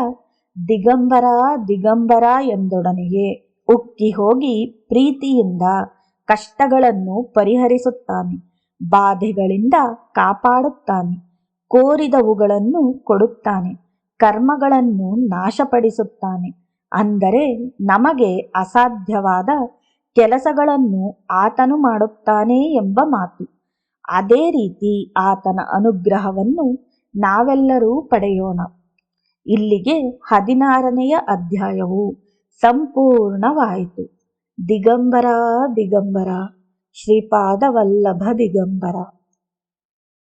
ದಿಗಂಬರ ದಿಗಂಬರ ಎಂದೊಡನೆಯೇ ಉಕ್ಕಿ ಹೋಗಿ ಪ್ರೀತಿಯಿಂದ ಕಷ್ಟಗಳನ್ನು ಪರಿಹರಿಸುತ್ತಾನೆ, ಬಾಧೆಗಳಿಂದ ಕಾಪಾಡುತ್ತಾನೆ, ಕೋರಿದವುಗಳನ್ನು ಕೊಡುತ್ತಾನೆ, ಕರ್ಮಗಳನ್ನು ನಾಶಪಡಿಸುತ್ತಾನೆ. ಅಂದರೆ ನಮಗೆ ಅಸಾಧ್ಯವಾದ ಕೆಲಸಗಳನ್ನು ಆತನು ಮಾಡುತ್ತಾನೆ ಎಂಬ ಮಾತು. ಅದೇ ರೀತಿ ಆತನ ಅನುಗ್ರಹವನ್ನು ನಾವೆಲ್ಲರೂ ಪಡೆಯೋಣ. ಇಲ್ಲಿಗೆ 16ನೆಯ ಅಧ್ಯಾಯವು ಸಂಪೂರ್ಣವಾಯಿತು. ದಿಗಂಬರ ದಿಗಂಬರ ಶ್ರೀಪಾದವಲ್ಲಭ ದಿಗಂಬರ.